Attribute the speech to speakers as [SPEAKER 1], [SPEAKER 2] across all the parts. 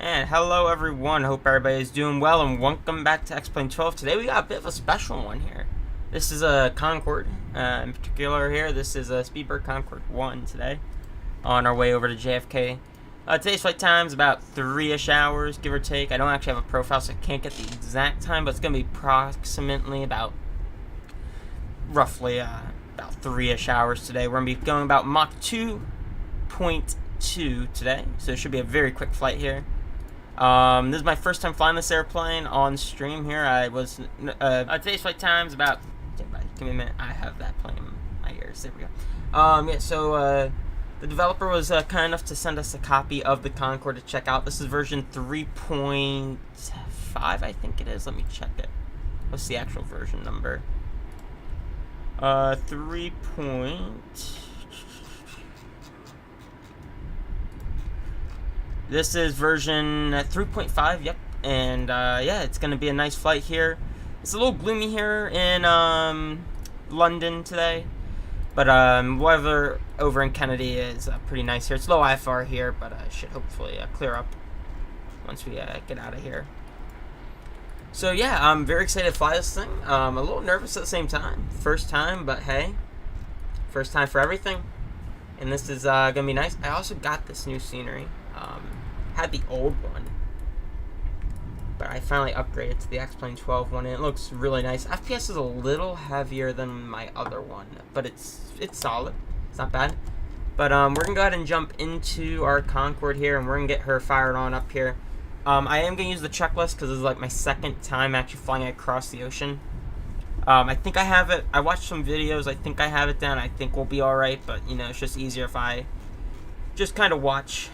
[SPEAKER 1] And hello everyone, hope everybody's doing well and welcome back to X-Plane 12. Today we got a bit of a special one here. This is a Concorde, in particular here, this is a Speedbird Concorde 1 today, on our way over to JFK. Today's flight time is about 3-ish hours, give or take. I don't actually have a profile, so I can't get the exact time, but it's going to be approximately about, roughly, about 3-ish hours today. We're going to be going about Mach 2.2 today, so it should be a very quick flight here. This is my first time flying this airplane on stream here. Today's flight time is about, give me a minute, I have that playing in my ears, there we go. The developer was kind enough to send us a copy of the Concorde to check out. This is version 3.5, I think it is. Let me check it. What's the actual version number? 3. This is version 3.5, yep. And yeah, it's going to be a nice flight here. It's a little gloomy here in London today. But weather over in Kennedy is pretty nice here. It's low IFR here, but it should hopefully clear up once we get out of here. So yeah, I'm very excited to fly this thing. A little nervous at the same time. First time, but hey, first time for everything. And this is going to be nice. I also got this new scenery. Had the old one, but I finally upgraded to the X-Plane 12 one, and it looks really nice. FPS is a little heavier than my other one, but it's solid. It's not bad. But we're gonna go ahead and jump into our Concorde here, and we're gonna get her fired on up here. I am gonna use the checklist because this is like my second time actually flying it across the ocean. I think I have it. I watched some videos. I think I have it down. I think we'll be all right. But you know, it's just easier if I just kind of watch.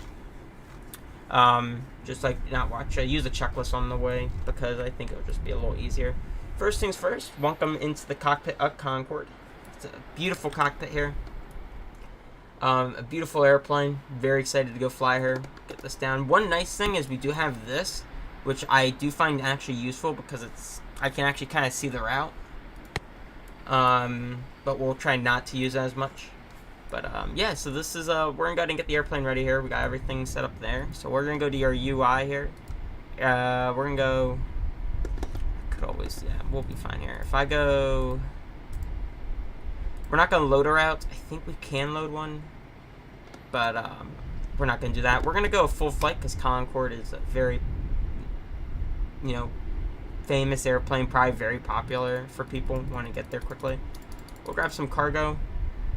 [SPEAKER 1] Just like not watch. I use a checklist on the way because I think it'll just be a little easier. First things first, welcome into the cockpit of Concorde. It's a beautiful cockpit here. A beautiful airplane. Very excited to go fly her. Get this down. One nice thing is we do have this, which I do find actually useful because I can actually kind of see the route. But we'll try not to use it as much. But yeah, so this is we're gonna go ahead and get the airplane ready here. We got everything set up there. So we're gonna go to your UI here. We're gonna go. Could always, yeah, we'll be fine here. If I go, we're not gonna load a route. I think we can load one, but we're not gonna do that. We're gonna go a full flight because Concorde is a very, you know, famous airplane, probably very popular for people who want to get there quickly. We'll grab some cargo.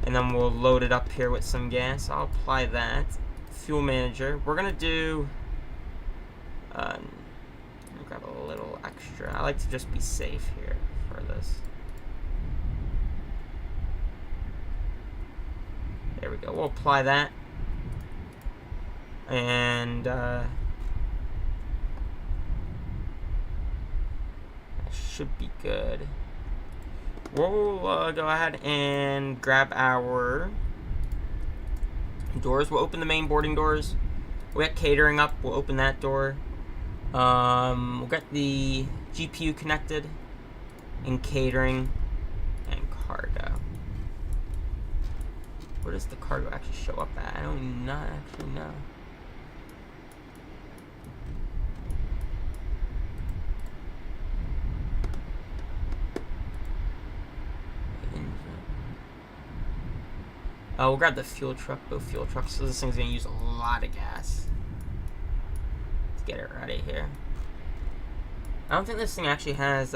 [SPEAKER 1] And then we'll load it up here with some gas. I'll apply that. Fuel manager. We're going to do... grab a little extra. I like to just be safe here for this. There we go. We'll apply that. And... that should be good. We'll go ahead and grab our doors. We'll open the main boarding doors. We got catering up. We'll open that door. We'll get the GPU connected and catering and cargo. Where does the cargo actually show up at? I don't actually know. We'll grab the fuel truck, both fuel trucks. So this thing's gonna use a lot of gas. Let's get it ready here. I don't think this thing actually has,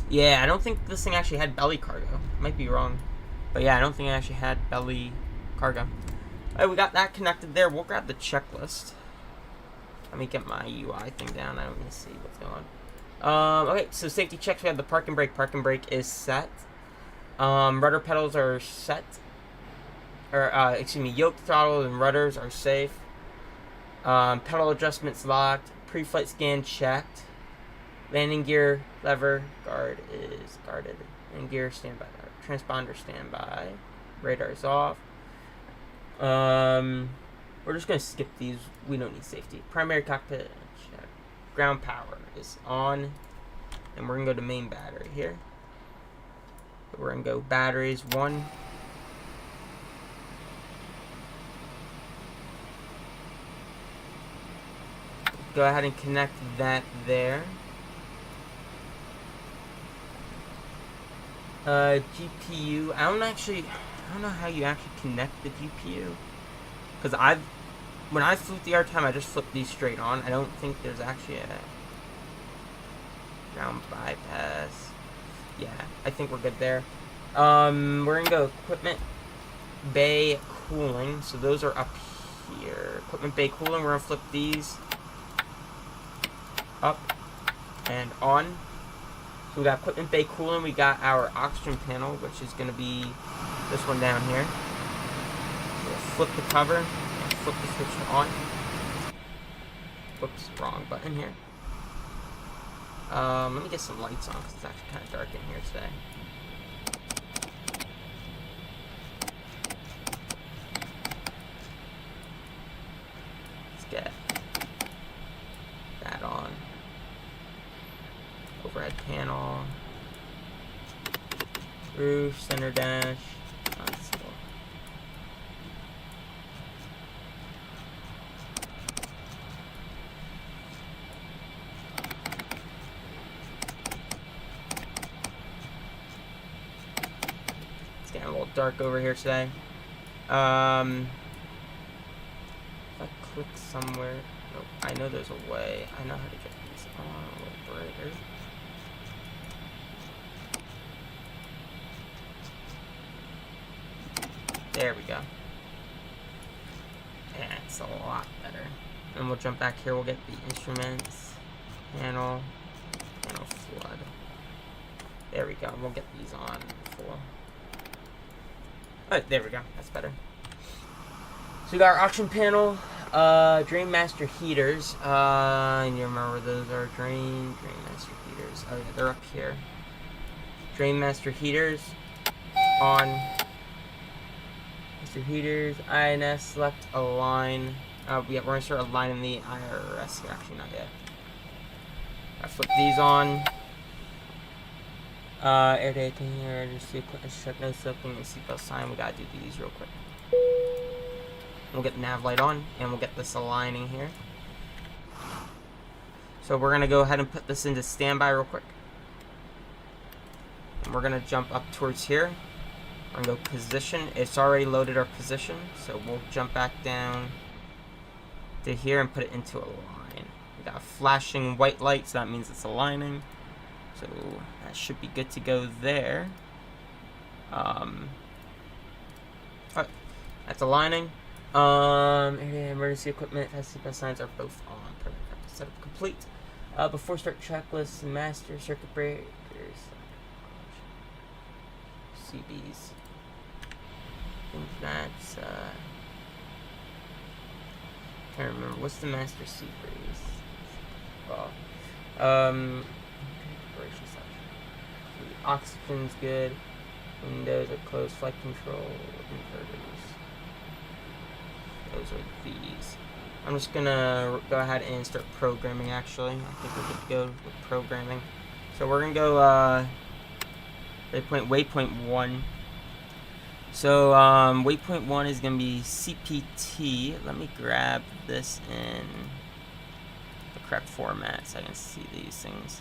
[SPEAKER 1] yeah, I don't think this thing actually had belly cargo. Might be wrong. But yeah, I don't think it actually had belly cargo. Alright, we got that connected there. We'll grab the checklist. Let me get my UI thing down. I don't need to see what's going on. Okay, so safety checks. We have the park and brake. Park and brake is set. Rudder pedals are set, or excuse me, yoke, throttle, and rudders are safe. Pedal adjustments locked. Pre-flight scan checked. Landing gear lever guard is guarded. And gear standby. Transponder standby. Radar is off. We're just gonna skip these. We don't need safety. Primary cockpit check. Ground power is on, and we're gonna go to main battery here. We're gonna go batteries 1, go ahead and connect that there. GPU. I don't know how you actually connect the GPU, because when I flip the R-Time, I just flip these straight on. I don't think there's actually a ground bypass. Yeah, I think we're good there. We're gonna go equipment bay cooling. So those are up here. Equipment bay cooling. We're gonna flip these up and on. So we got equipment bay cooling. We got our oxygen panel, which is gonna be this one down here. So we'll flip the cover. Flip the switch to on. Whoops, wrong button here. Let me get some lights on because it's actually kind of dark in here today. Let's get that on. Overhead panel. Roof, center dash. It's getting a little dark over here today. If I click somewhere, nope, I know there's a way. I know how to get these on a little brighter. There we go. Yeah, it's a lot better. And we'll jump back here. We'll get the instruments, panel flood. There we go. We'll get these on full. Alright, there we go. That's better. So we got our oxygen panel, drain master heaters. And you remember where those are? Drain master heaters. Oh yeah, they're up here. Drain master heaters on. Master heaters, INS, select align. Yeah, we're gonna start aligning the IRS here. Actually, not yet. I flip these on. Air data here, just see equipment check, no soaking, and seatbelt sign. We gotta do these real quick. We'll get the nav light on, and we'll get this aligning here. So we're gonna go ahead and put this into standby real quick. And we're gonna jump up towards here. We're gonna go position. It's already loaded our position, so we'll jump back down to here and put it into a line. We got a flashing white light, so that means it's aligning. So that should be good to go there. Alright, that's aligning. Emergency equipment, seatbelt signs are both on. Perfect. Setup complete. Before start checklist, master circuit breakers, CBs. I think that's can't remember what's the master C breeze. Well, configuration section. The oxygen's good. Windows are closed. Flight control inverters. Those are these. I'm just gonna go ahead and start programming. Actually, I think we're good to go with programming. So we're gonna go waypoint 1. So waypoint 1 is gonna be CPT. Let me grab this in the correct format so I can see these things.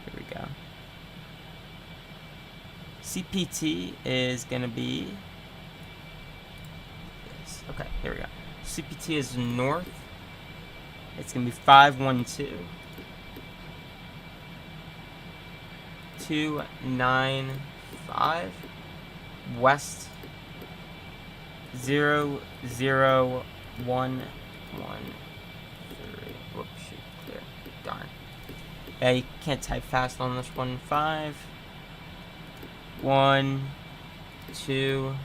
[SPEAKER 1] Here we go. CPT is gonna be this. Okay, here we go. CPT is north. It's gonna be 512. 295 west 00113. Whoops, shoot, clear. Darn. Yeah, you can't type fast on this one. 5 1 2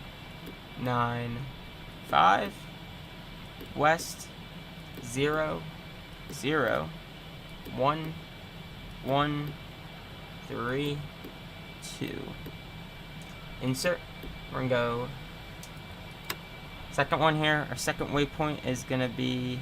[SPEAKER 1] 9 5 west 0 0 1 1 3 2. Insert. We're gonna go second one here. Our second waypoint is gonna be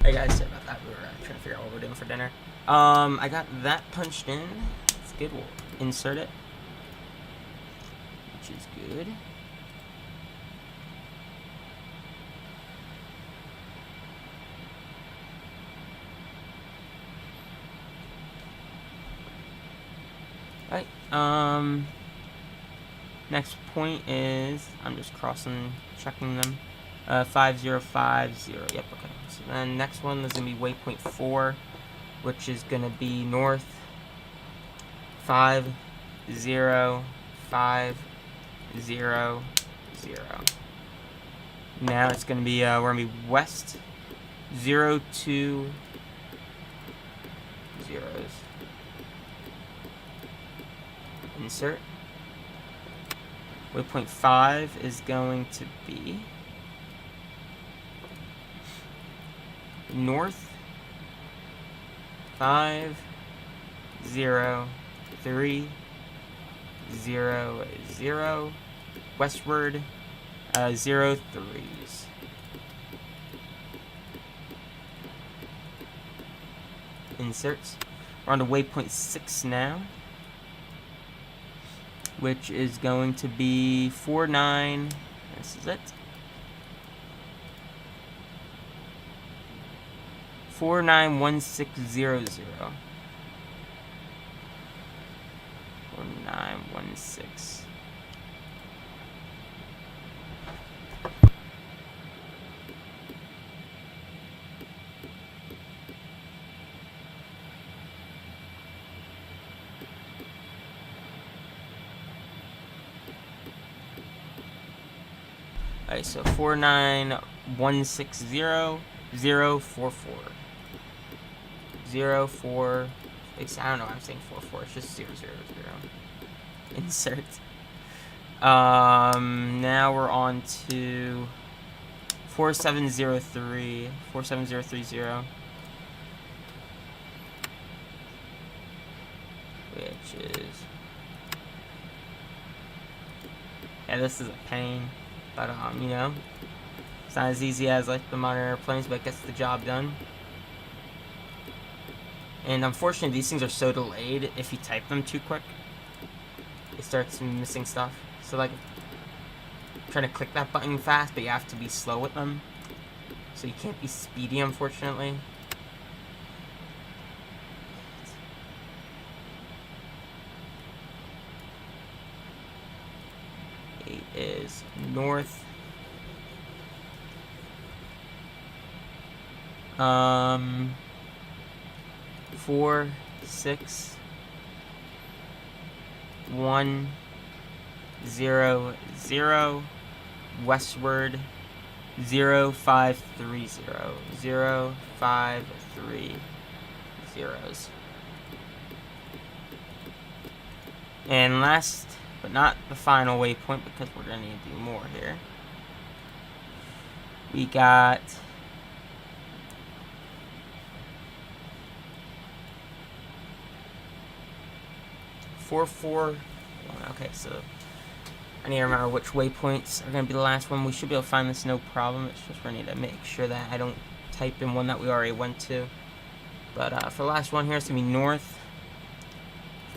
[SPEAKER 1] Hey guys, sorry about that. We were trying to figure out what we're doing for dinner. I got that punched in. It's good. We'll insert it, which is good. Alright, next point is, I'm just checking them. 5050, yep, okay. So then next one is going to be waypoint 4, which is going to be north 5050. Now it's going to be, we're going to be west 02 zeros. Insert. Waypoint 5 is going to be north 50300, westward 03s. Inserts. We're on to waypoint 6 now, which is going to be 49. This is it. 491600. 4916. Alright, so 49160 044. 04. I don't know why I'm saying 44. It's just 000. Insert. Now we're on to 47030. 47030. Which is. Yeah, this is a pain. But, you know, it's not as easy as, like, the modern airplanes, but it gets the job done. And unfortunately, these things are so delayed, if you type them too quick, it starts missing stuff. So, like, trying to click that button fast, but you have to be slow with them. So you can't be speedy, unfortunately. Is north 46100, westward 0530. 0530. And last but not the final waypoint, because we're going to need to do more here. We got four. Okay, so I need to remember which waypoints are going to be the last one. We should be able to find this no problem. It's just we need to make sure that I don't type in one that we already went to. But for the last one here, it's going to be north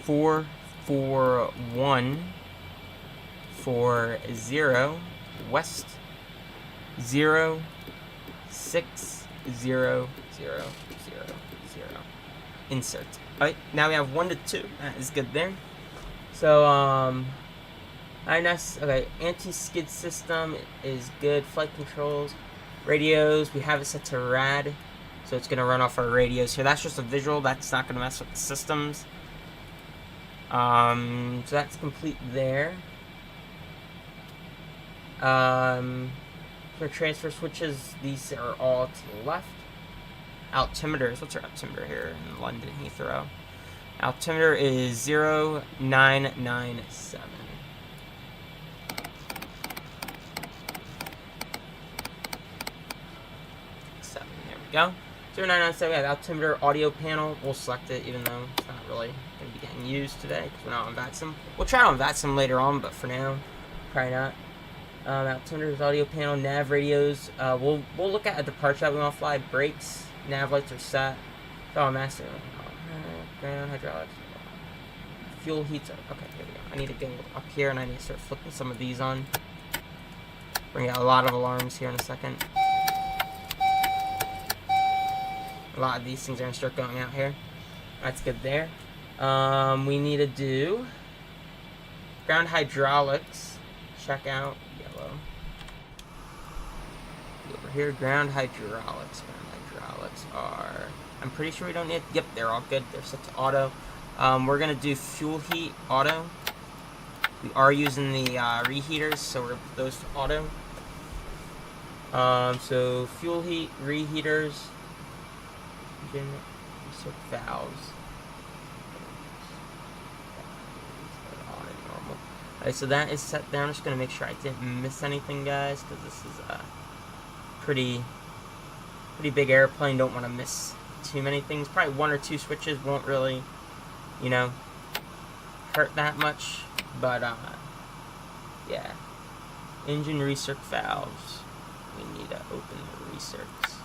[SPEAKER 1] 44140, west 06000. Insert. Alright, now we have 1 to 2. That is good there. So, INS, okay, anti-skid system is good. Flight controls, radios, we have it set to rad, so it's going to run off our radios here. That's just a visual, that's not going to mess with the systems. So that's complete there. For transfer switches, these are all to the left. Altimeters, what's our altimeter here in London Heathrow? Altimeter is 0997. There we go. 0997, we have altimeter audio panel. We'll select it even though it's not really going to be getting used today because we're not on VATSIM. We'll try on VATSIM later on, but for now, probably not. Altimeter's audio panel, nav radios. We'll look at a departure that we want to fly. Brakes, Nav lights are set. Oh, master. Ground hydraulics. Fuel heats. Okay, here we go. I need to go up here and I need to start flipping some of these on. Bring out a lot of alarms here in a second. A lot of these things are going to start going out here. That's good there. We need to do ground hydraulics. Check out yellow. Over here, ground hydraulics. Ground hydraulics are... I'm pretty sure we don't need... Yep, they're all good. They're set to auto. We're going to do fuel heat auto. We are using the reheaters, so we're going to put those to auto. So fuel heat, reheaters, engine, reset valves. On and normal. Alright, so that is set down. I'm just going to make sure I didn't miss anything, guys, because this is a pretty big airplane. Don't want to miss too many things. Probably one or two switches won't really, you know, hurt that much. But, yeah. Engine recirc valves. We need to open the recircs.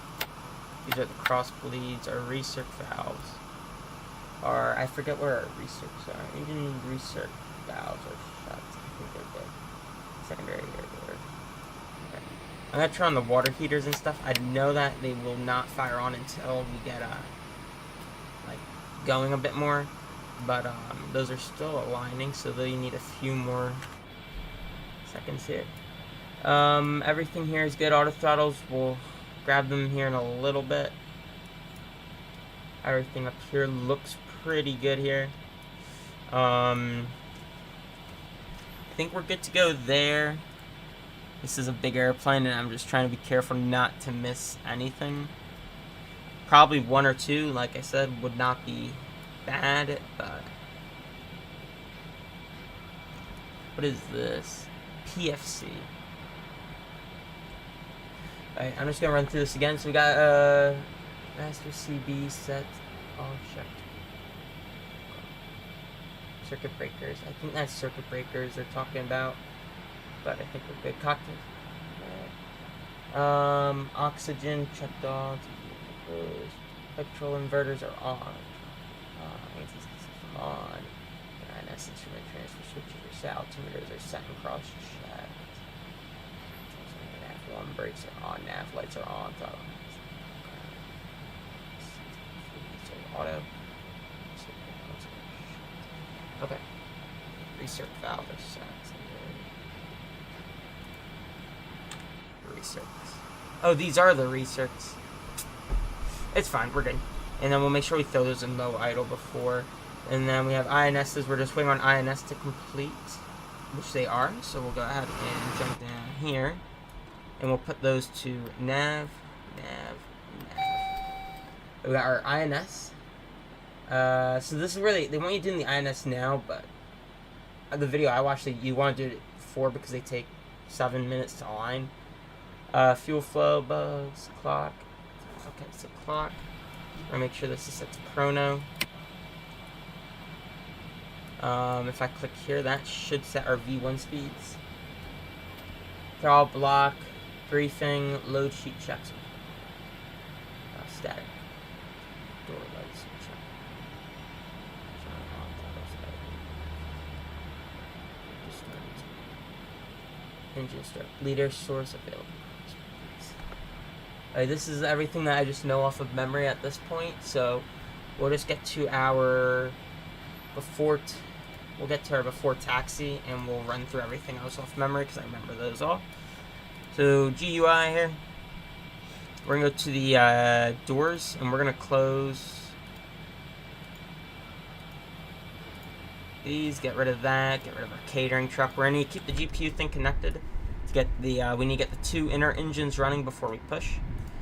[SPEAKER 1] These are the cross bleeds. Our recirc valves are, I forget where our recircs are. Engine recirc valves are shut. I think they're good. Secondary here. Okay. I'm going to turn on the water heaters and stuff. I know that they will not fire on until we get, like, going a bit more. But those are still aligning, so they need a few more seconds here. Everything here is good. Auto throttles, we'll grab them here in a little bit. Everything up here looks pretty good here. I think we're good to go there. This is a big airplane, and I'm just trying to be careful not to miss anything. Probably one or two, like I said, would not be bad, but what is this? PFC. Alright, I'm just gonna run through this again. So we got master CB set all checked. Circuit breakers. I think that's circuit breakers they're talking about, but I think we're good. Cockpit. Oxygen checked off. Petrol inverters are on. On. INS instrument transfer switches are set. Altimeters are set and cross checked. Nav1 brakes are on. Nav lights are on. Auto. Okay. Recirc valve are set. Recircs. Oh, these are the recircs. It's fine. We're good. And then we'll make sure we throw those in low idle before. And then we have INSs. We're just waiting on INS to complete, which they are. So we'll go ahead and jump down here. And we'll put those to nav, nav, nav. We got our INS. So this is where they want you doing the INS now, but the video I watched, you want to do it before because they take 7 minutes to align. Fuel flow, bugs, clock. Okay, so clock. I'll make sure this is set to chrono. If I click here, that should set our V1 speeds. Throttle block, briefing, load sheet checks. Static. Door lights check. Engine start. Leader source available. Alright, this is everything that I just know off of memory at this point, so we'll just get to our before taxi, and we'll run through everything else off memory because I remember those all. So GUI here, we're gonna go to the doors, and we're gonna close these. Get rid of that. Get rid of our catering truck. We're gonna keep the GPU thing connected to get the. We need to get the 2 inner engines running before we push.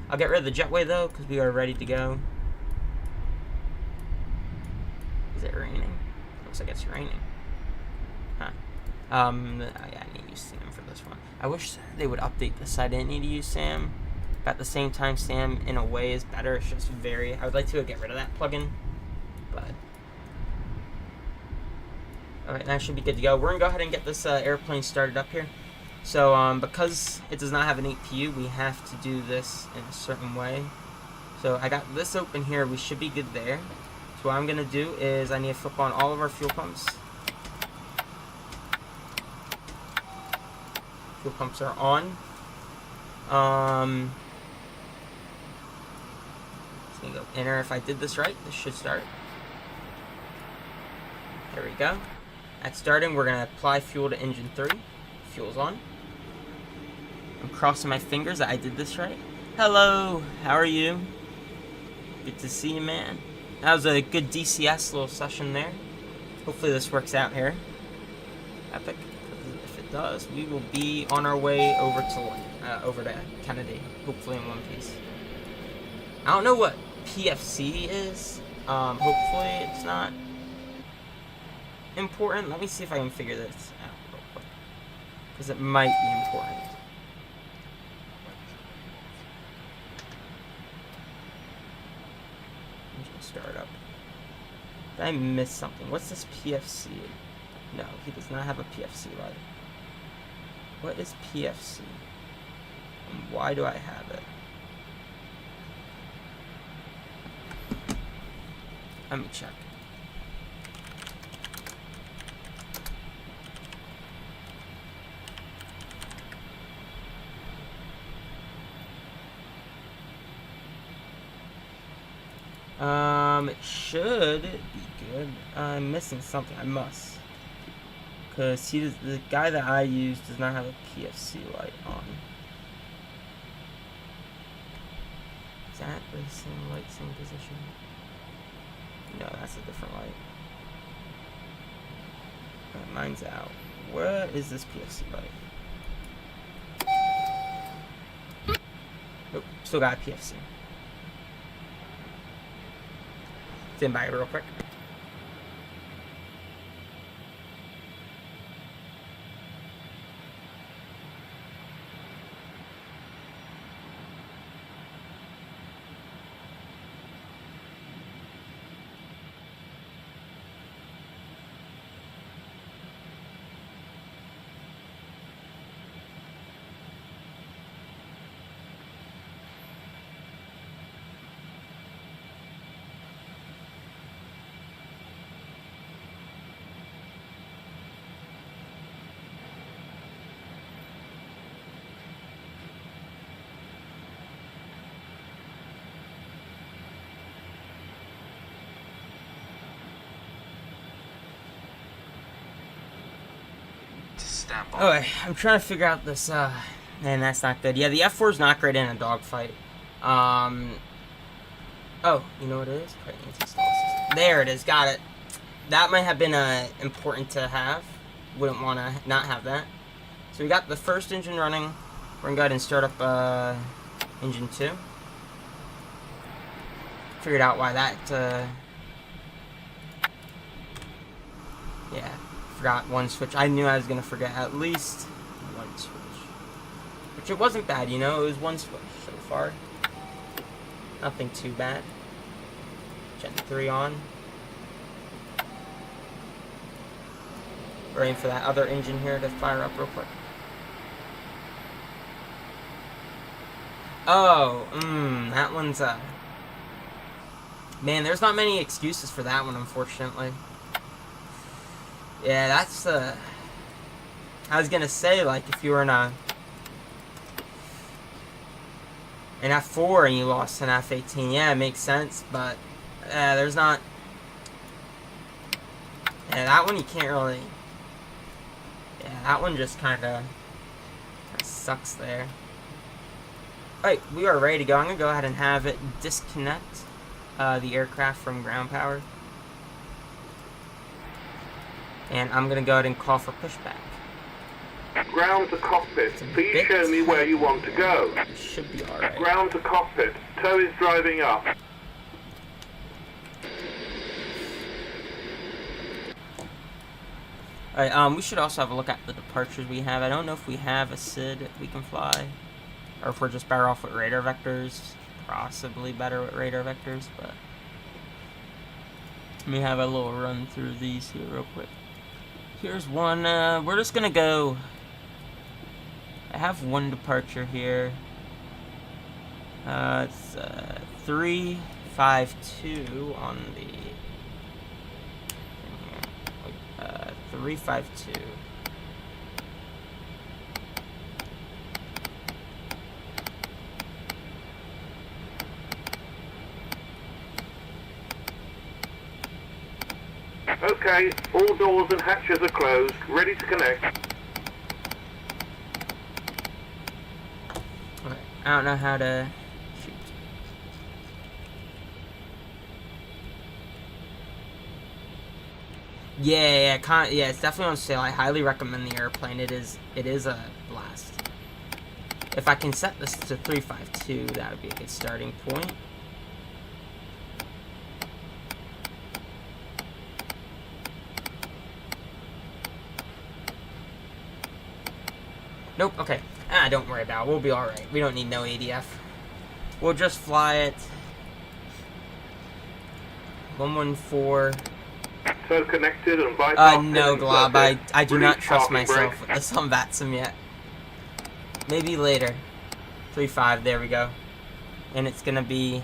[SPEAKER 1] I'll get rid of the jetway though because we are ready to go. Is it raining? Looks like it's raining. Huh. Yeah, I need to use Sam for this one. I wish they would update this. I didn't need to use Sam. But at the same time, Sam in a way is better. It's just very... I would like to get rid of that plugin. But... Alright, that should be good to go. We're going to go ahead and get this airplane started up here. So, because it does not have an APU, we have to do this in a certain way. So I got this open here. We should be good there. So what I'm going to do is I need to flip on all of our fuel pumps. Fuel pumps are on. Just going to go enter. If I did this right, this should start. There we go. That's starting. We're going to apply fuel to engine 3. Fuel's on. I'm crossing my fingers that I did this right. Hello, how are you? Good to see you, man. That was a good DCS little session there. Hopefully this works out here. Epic. If it does, we will be on our way over to Kennedy. Hopefully in one piece. I don't know what PFC is. Hopefully it's not important. Let me see if I can figure this out real quick, because it might be important. Start up. Did I miss something? What's this PFC? No, he does not have a PFC light. What is PFC? And why do I have it? Let me check. It should be good. I'm missing something. I must. Because the guy that I use does not have a PFC light on. Is that the same light, same position? No, that's a different light. Mine's out. Where is this PFC light? Nope, still got a PFC. Stand by real quick. Okay, I'm trying to figure out this, man, that's not good. Yeah, the F4 is not great in a dogfight. Oh, you know what it is? There it is, got it. That might have been, important to have. Wouldn't want to not have that. So we got the first engine running. We're going to go ahead and start up, engine 2. Figured out why that, yeah. Forgot one switch. I knew I was gonna forget at least one switch, which it wasn't bad, you know. It was one switch so far, nothing too bad. Gen 3 on. Waiting for that other engine here to fire up real quick. Oh, that one's man, there's not many excuses for that one, unfortunately. Yeah, that's I was gonna say, like, if you were in an F4 and you lost an F18, yeah, it makes sense, but there's not. Yeah, that one you can't really. Yeah, that one just kind of sucks there. Alright, we are ready to go. I'm gonna go ahead and have it disconnect the aircraft from ground power. And I'm going to go ahead and call for pushback.
[SPEAKER 2] Ground to cockpit. Please show me where you want to go.
[SPEAKER 1] It should be alright.
[SPEAKER 2] Ground to cockpit. Tow is driving up.
[SPEAKER 1] Alright, we should also have a look at the departures we have. I don't know if we have a SID we can fly, or if we're just better off with radar vectors. Possibly better with radar vectors, but let me have a little run through these here real quick. Here's one. We're just gonna go. I have one departure here. It's 352 on the thing here. 352.
[SPEAKER 2] Okay, all doors and hatches are closed, ready to connect.
[SPEAKER 1] Okay, I don't know how to shoot. Yeah, it's definitely on sale. I highly recommend the airplane. It is a blast. If I can set this to 352, that would be a good starting point. Nope, okay. Don't worry about it. We'll be alright. We don't need no ADF. We'll just fly it. 114.
[SPEAKER 2] So connected and bypassed.
[SPEAKER 1] No, Glob. I do not trust myself with this on VATSIM yet. Maybe later. 3-5, there we go. And it's gonna be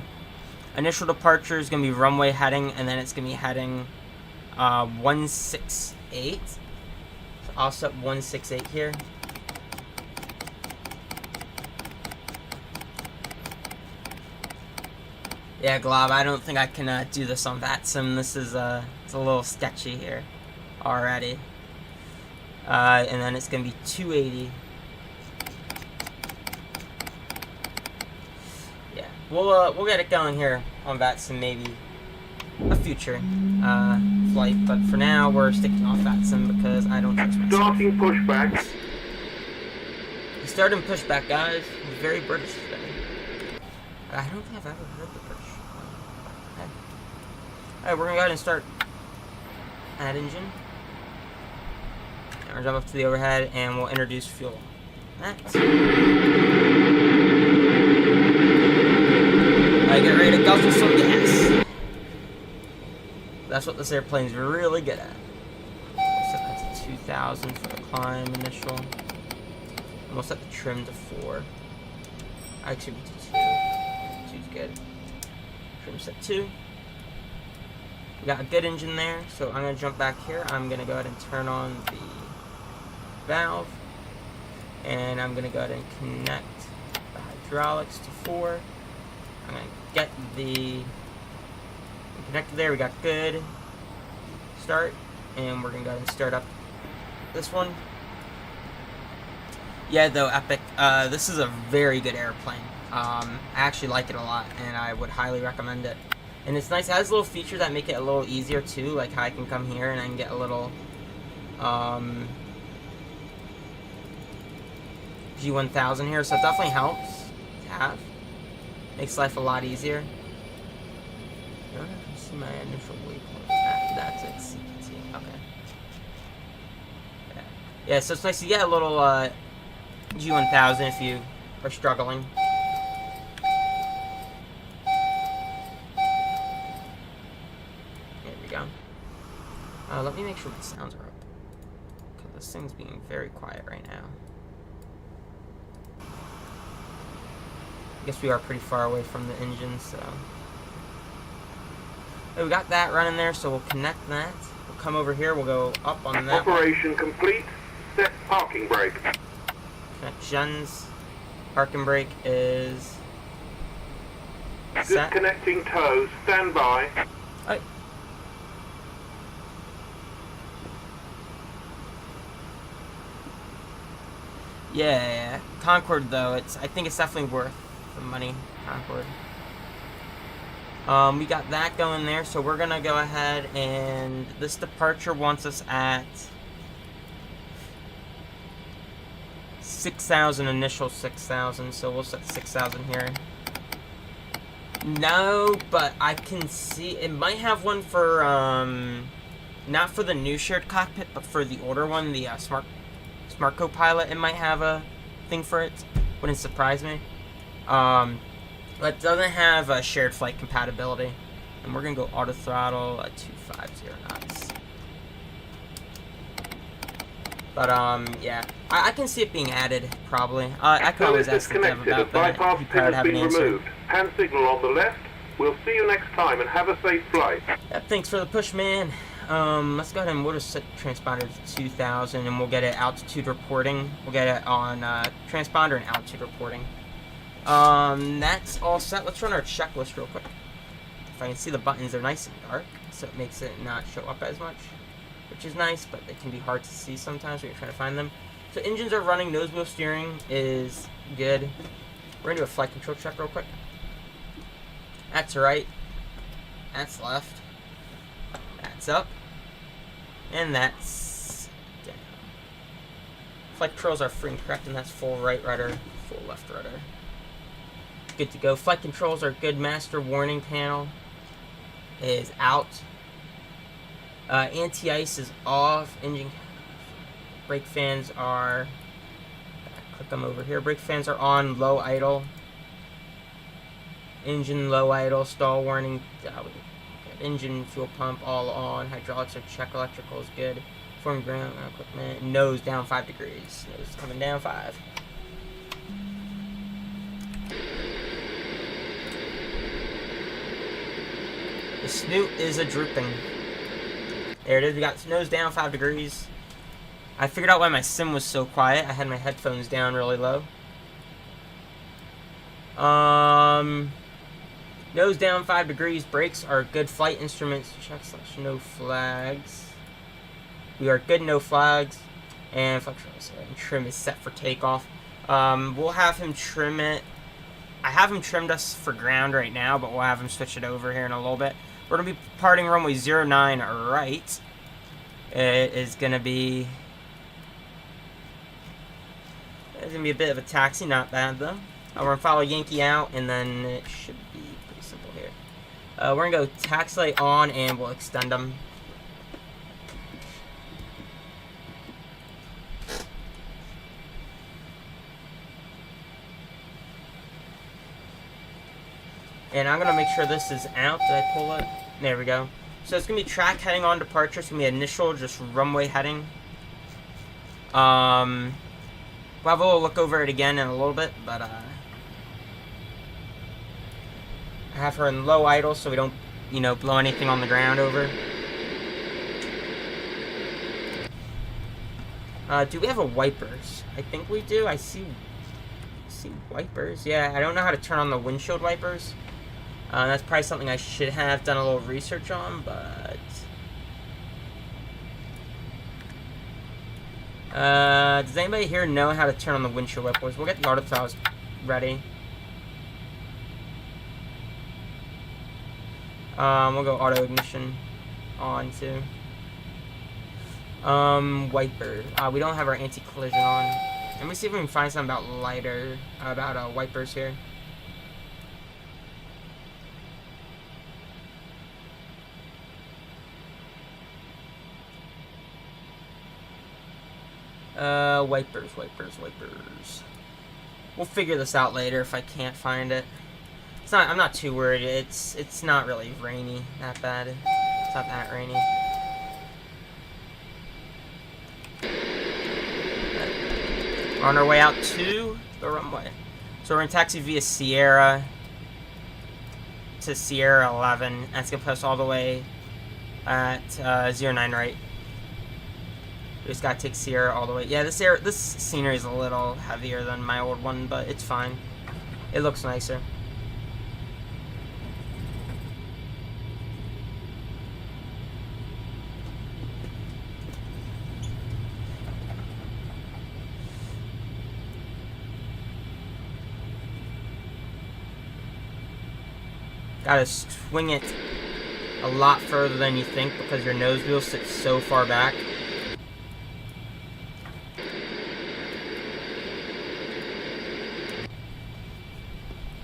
[SPEAKER 1] initial departure is gonna be runway heading, and then it's gonna be heading 168. So I'll set 168 here. Yeah, Glob, I don't think I can do this on VATSIM. This is it's a little sketchy here already. And then it's gonna be 280. Yeah, we'll get it going here on VATSIM, maybe a future flight. But for now, we're sticking off VATSIM because I don't trust myself.
[SPEAKER 2] Starting pushback.
[SPEAKER 1] Starting pushback, guys. It's very British today. I don't think I've ever heard the British. Okay. Alright, we're gonna go ahead and start add engine. And we'll jump up to the overhead and we'll introduce fuel. Alright, get ready to guzzle some gas. That's what this airplane's really good at. Set that to 2,000 for the climb initial. And we'll set the trim to 4. I2 to 2. 2's good. Trim set 2. We got a good engine there, so I'm going to jump back here. I'm going to go ahead and turn on the valve. And I'm going to go ahead and connect the hydraulics to 4. I'm going to get the connected there. We got good start. And we're going to go ahead and start up this one. Yeah, though, Epic, this is a very good airplane. I actually like it a lot, and I would highly recommend it. And it's nice. It has little features that make it a little easier, too. Like how I can come here and I can get a little G1000 here. So it definitely helps to have. Makes life a lot easier. I don't know if you see my initial waypoint. That's it. CPT. Okay. Yeah, so it's nice to get a little G1000 if you are struggling. There we go. Let me make sure the sounds are up. Because this thing's being very quiet right now. I guess we are pretty far away from the engine, so... Okay, we got that running there, so we'll connect that. We'll come over here, we'll go up on that.
[SPEAKER 2] Operation complete. Set parking brake.
[SPEAKER 1] Connections. Parking brake is set.
[SPEAKER 2] Disconnecting tow. Stand by.
[SPEAKER 1] Alright. Yeah. Concorde though, I think it's definitely worth the money. Concorde. We got that going there, so we're gonna go ahead and this departure wants us at 6,000, initial 6,000, so we'll set 6,000 here. No, but I can see it might have one for not for the new shared cockpit, but for the older one, the Smart Co-Pilot. It might have a thing for it. Wouldn't surprise me. But it doesn't have a shared flight compatibility. And we're gonna go auto throttle at 250 knots. But yeah, I can see it being added probably. I can always ask the dev about that.
[SPEAKER 2] Bypass
[SPEAKER 1] He
[SPEAKER 2] pin
[SPEAKER 1] probably
[SPEAKER 2] has
[SPEAKER 1] have an
[SPEAKER 2] been
[SPEAKER 1] answer.
[SPEAKER 2] removed. Hand signal on the left. We'll see you next time and have a safe flight.
[SPEAKER 1] Yep, thanks for the push, man. Let's go ahead and we'll just set transponder to 2000 and we'll get it altitude reporting. We'll get it on transponder and altitude reporting. That's all set. Let's run our checklist real quick. If I can see the buttons, they're nice and dark, so it makes it not show up as much, which is nice, but it can be hard to see sometimes when you're trying to find them. So engines are running, nose wheel steering is good. We're gonna do a flight control check real quick. That's right. That's left. That's up. And that's down. Flight controls are free and correct, and that's full right rudder, full left rudder. Good to go. Flight controls are good. Master warning panel is out. Anti-ice is off. Engine brake fans are, click them over here. Brake fans are on, low idle. Engine low idle, stall warning. Engine fuel pump all on. Hydraulics are check. Electrical is good. Form ground equipment. Nose down 5 degrees. Nose coming down 5. The snoot is a drooping. There it is. We got nose down 5 degrees. I figured out why my sim was so quiet. I had my headphones down really low. Nose down 5 degrees. Brakes are good. Flight instruments check / no flags. We are good. No flags. And trim is set for takeoff. We'll have him trim it. I have him trimmed us for ground right now, but we'll have him switch it over here in a little bit. We're going to be departing runway 09 right. It is going to be... It's going to be a bit of a taxi, not bad though. We're going to follow Yankee out, and then it should be pretty simple here. We're going to go taxi light on, and we'll extend them. And I'm going to make sure this is out. Did I pull it? There we go. So it's going to be track heading on departure. It's going to be initial, just runway heading. We'll have a little look over it again in a little bit, but I have her in low idle so we don't, you know, blow anything on the ground over. Do we have a wipers? I think we do. I see wipers. Yeah, I don't know how to turn on the windshield wipers. That's probably something I should have done a little research on, but... does anybody here know how to turn on the windshield wipers? We'll get the auto files ready. We'll go auto ignition on too. Wiper. We don't have our anti-collision on. Let me see if we can find something about wipers here. Wipers. We'll figure this out later if I can't find it. I'm not too worried. It's not really rainy that bad. It's not that rainy. We're on our way out to the runway. So we're going to taxi via Sierra to Sierra 11. That's going to put us all the way at 09 right. We just got to take Sierra all the way. Yeah, this scenery is a little heavier than my old one, but it's fine. It looks nicer. Gotta swing it a lot further than you think because your nose wheel sits so far back.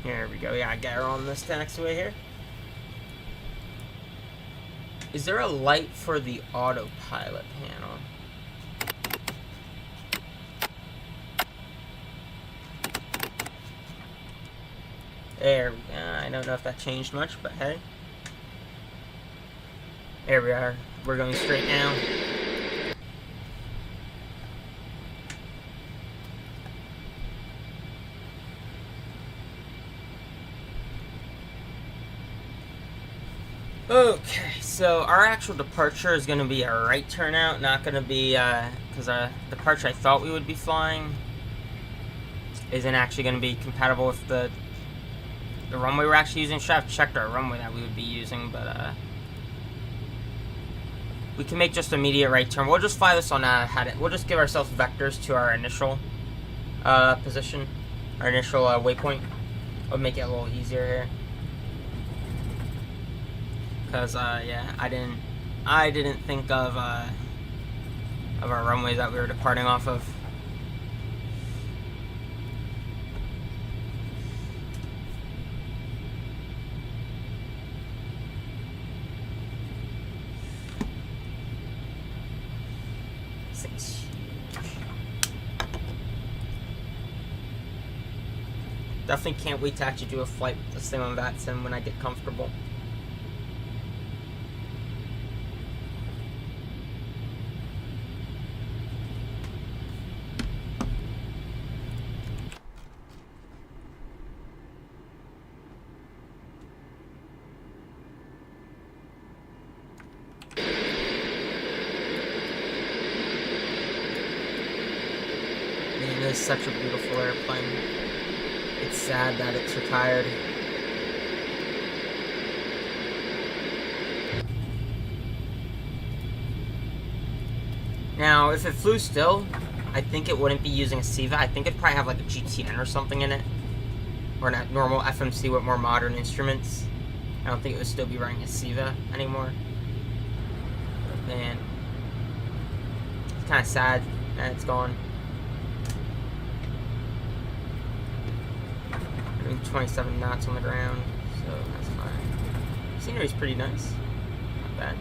[SPEAKER 1] There we go. Yeah, I got her on this taxiway here. Is there a light for the autopilot panel? There we go. I don't know if that changed much, but hey. There we are. We're going straight down. Okay, so our actual departure is going to be a right turnout, not going to be, because our departure I thought we would be flying isn't actually going to be compatible with the runway we're actually using. Should have checked our runway that we would be using, but, we can make just immediate right turn. We'll just fly this on, we'll just give ourselves vectors to our initial, position, our initial, waypoint. It'll make it a little easier here. Cause yeah, I didn't think of our runways that we were departing off of. This thing's huge. Definitely can't wait to actually do a flight with this thing on that sim when I get comfortable. Man, this is such a beautiful airplane. It's sad that it's retired. Now, if it flew still, I think it wouldn't be using a SIVA. I think it'd probably have like a GTN or something in it. Or a normal FMC with more modern instruments. I don't think it would still be running a SIVA anymore. But man, it's kind of sad that it's gone. I mean, 27 knots on the ground, so that's fine. Scenery's pretty nice. Not bad.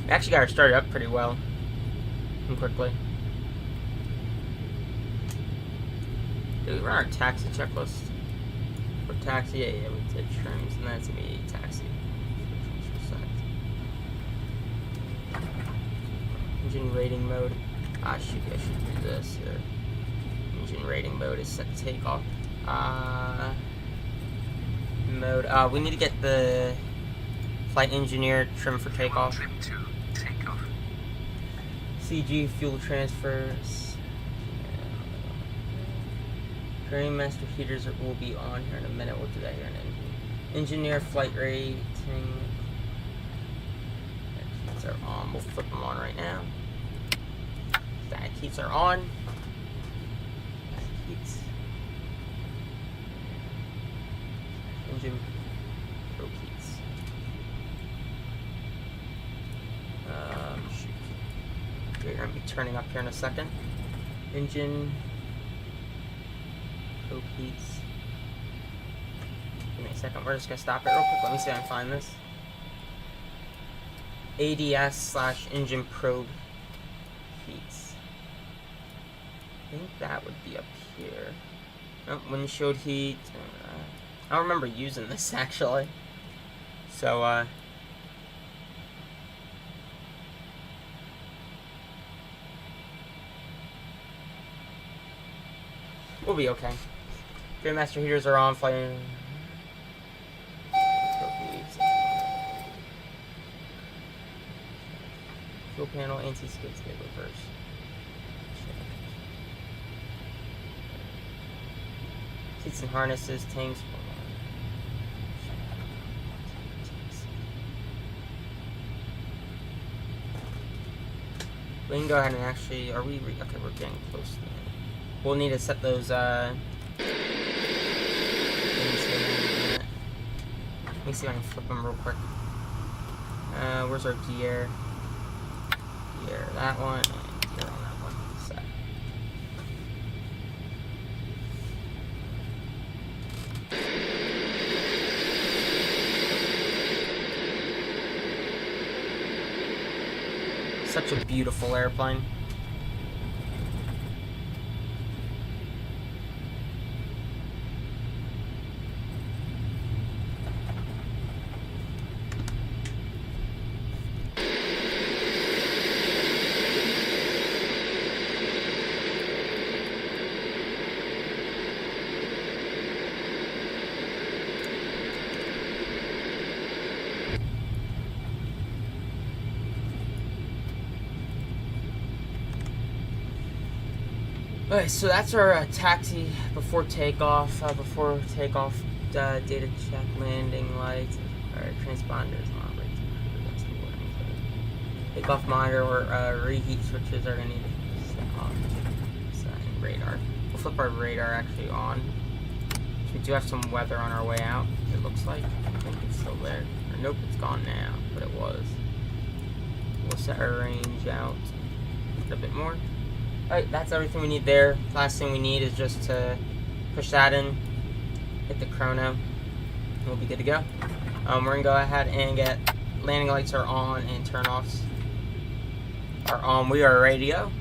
[SPEAKER 1] We actually got her started up pretty well and quickly. Did we run our taxi checklist? For taxi, yeah, we did trims, and that's immediate taxi. Engine rating mode. Ah, shoot, I should do this here. Engine rating mode is set to takeoff. Mode. We need to get the flight engineer trim for takeoff. CG fuel transfers. Drain master heaters will be on here in a minute. We'll do that here in an engineer flight rating. Heats are on. We'll flip them on right now. Static heats are on. Static heats. Engine probe heats. Shoot. We're going to be turning up here in a second. Engine probe heats. Give me a second. We're just going to stop it real quick. Let me see if I can find this. ADS/engine probe heats. I think that would be up here. Oh, windshield heat. I don't remember using this actually. So, we'll be okay. Grandmaster heaters are on, flying. Fuel panel, anti-skid reverse. Seats and harnesses, tanks. We can go ahead and actually, are we, okay, we're getting close to the end. We'll need to set those, things here. Let me see if I can flip them real quick. Where's our gear? Gear, that one, and gear on that one. Set. Such a beautiful airplane. Alright, so that's our taxi before takeoff. Data check, landing lights. Alright, transponders, takeoff monitor or reheat switches are gonna need to set off. And radar. We'll flip our radar actually on. So we do have some weather on our way out. It looks like. I think it's still there. Or nope, it's gone now, but it was. We'll set our range out a bit more. Alright, that's everything we need there. Last thing we need is just to push that in, hit the chrono, and we'll be good to go. We're gonna go ahead and get landing lights are on and turn offs are on. We are ready to go.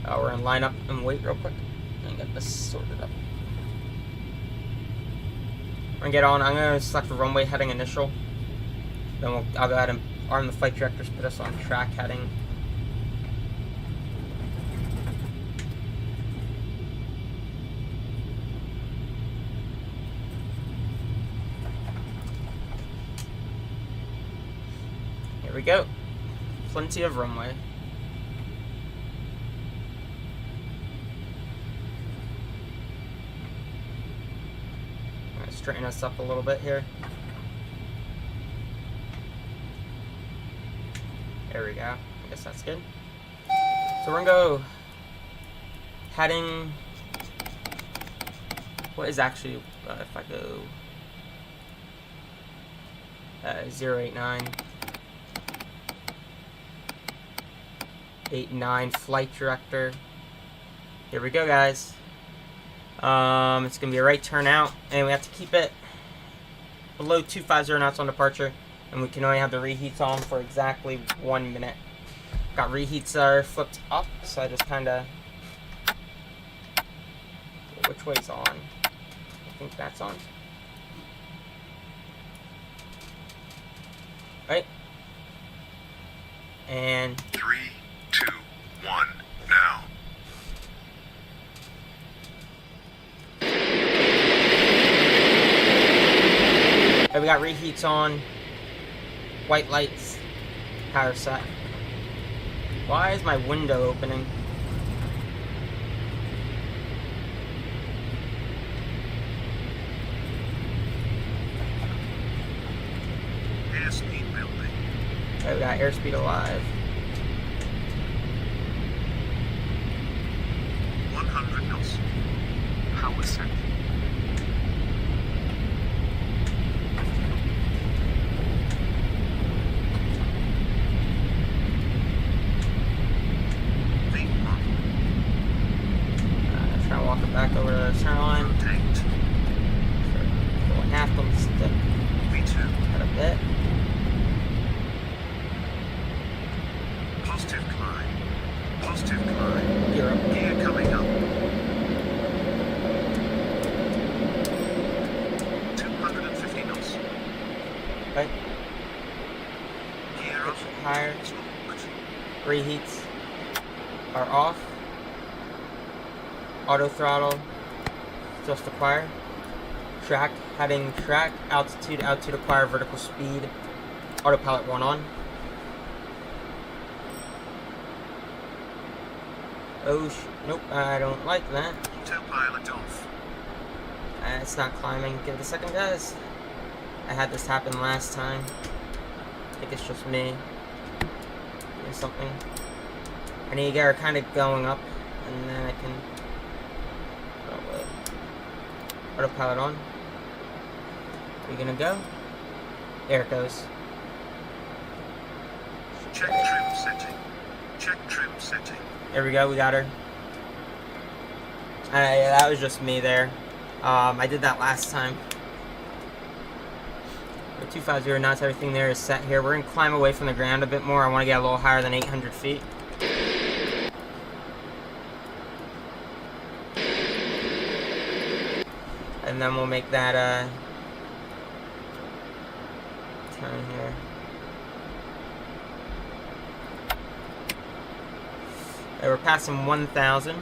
[SPEAKER 1] We're gonna line up and wait real quick and get this sorted up. We're gonna get on. I'm gonna select the runway heading initial. Then I'll go ahead and arm the flight directors, put us on track heading. Here we go. Plenty of runway. I'm going to straighten us up a little bit here. There we go. I guess that's good. So we're going to go heading. What is actually, if I go 089. 89 flight director. Here we go, guys. It's gonna be a right turn out, and we have to keep it below 250 knots on departure, and we can only have the reheats on for exactly 1 minute. Got reheats that are flipped up, so I just kind of. Which way's on? I think that's on. Right. And
[SPEAKER 3] 3, 2, 1, now.
[SPEAKER 1] We got reheats on, white lights, power set. Why is my window opening?
[SPEAKER 3] Airspeed building.
[SPEAKER 1] Okay, we got airspeed alive.
[SPEAKER 3] 100 knots. Power set.
[SPEAKER 1] Trying to walk it back over to the center line.
[SPEAKER 3] Rotate.
[SPEAKER 1] Going half on the stick.
[SPEAKER 3] V2.
[SPEAKER 1] Got a bit.
[SPEAKER 3] Positive climb. Positive climb.
[SPEAKER 1] Gear up.
[SPEAKER 3] Gear coming up. 250 knots.
[SPEAKER 1] Right.
[SPEAKER 3] Gear up.
[SPEAKER 1] Higher.
[SPEAKER 3] Torque.
[SPEAKER 1] Reheats are off. Auto throttle just acquire. Track, heading track, altitude acquire, vertical speed. Autopilot 1 on. Oh, nope, I don't like that.
[SPEAKER 3] Autopilot off.
[SPEAKER 1] It's not climbing. Give it a second, guys. I had this happen last time. I think it's just me. Doing something. I need to get her kind of going up, and then I can. Autopilot on. Are you gonna go? There it goes.
[SPEAKER 3] Check trim setting. Check trim setting.
[SPEAKER 1] There we go, we got her. Yeah, that was just me there. I did that last time. 250 knots, everything there is set here. We're gonna climb away from the ground a bit more. I want to get a little higher than 800 feet. And then we'll make that turn here. Okay, we're passing 1,000.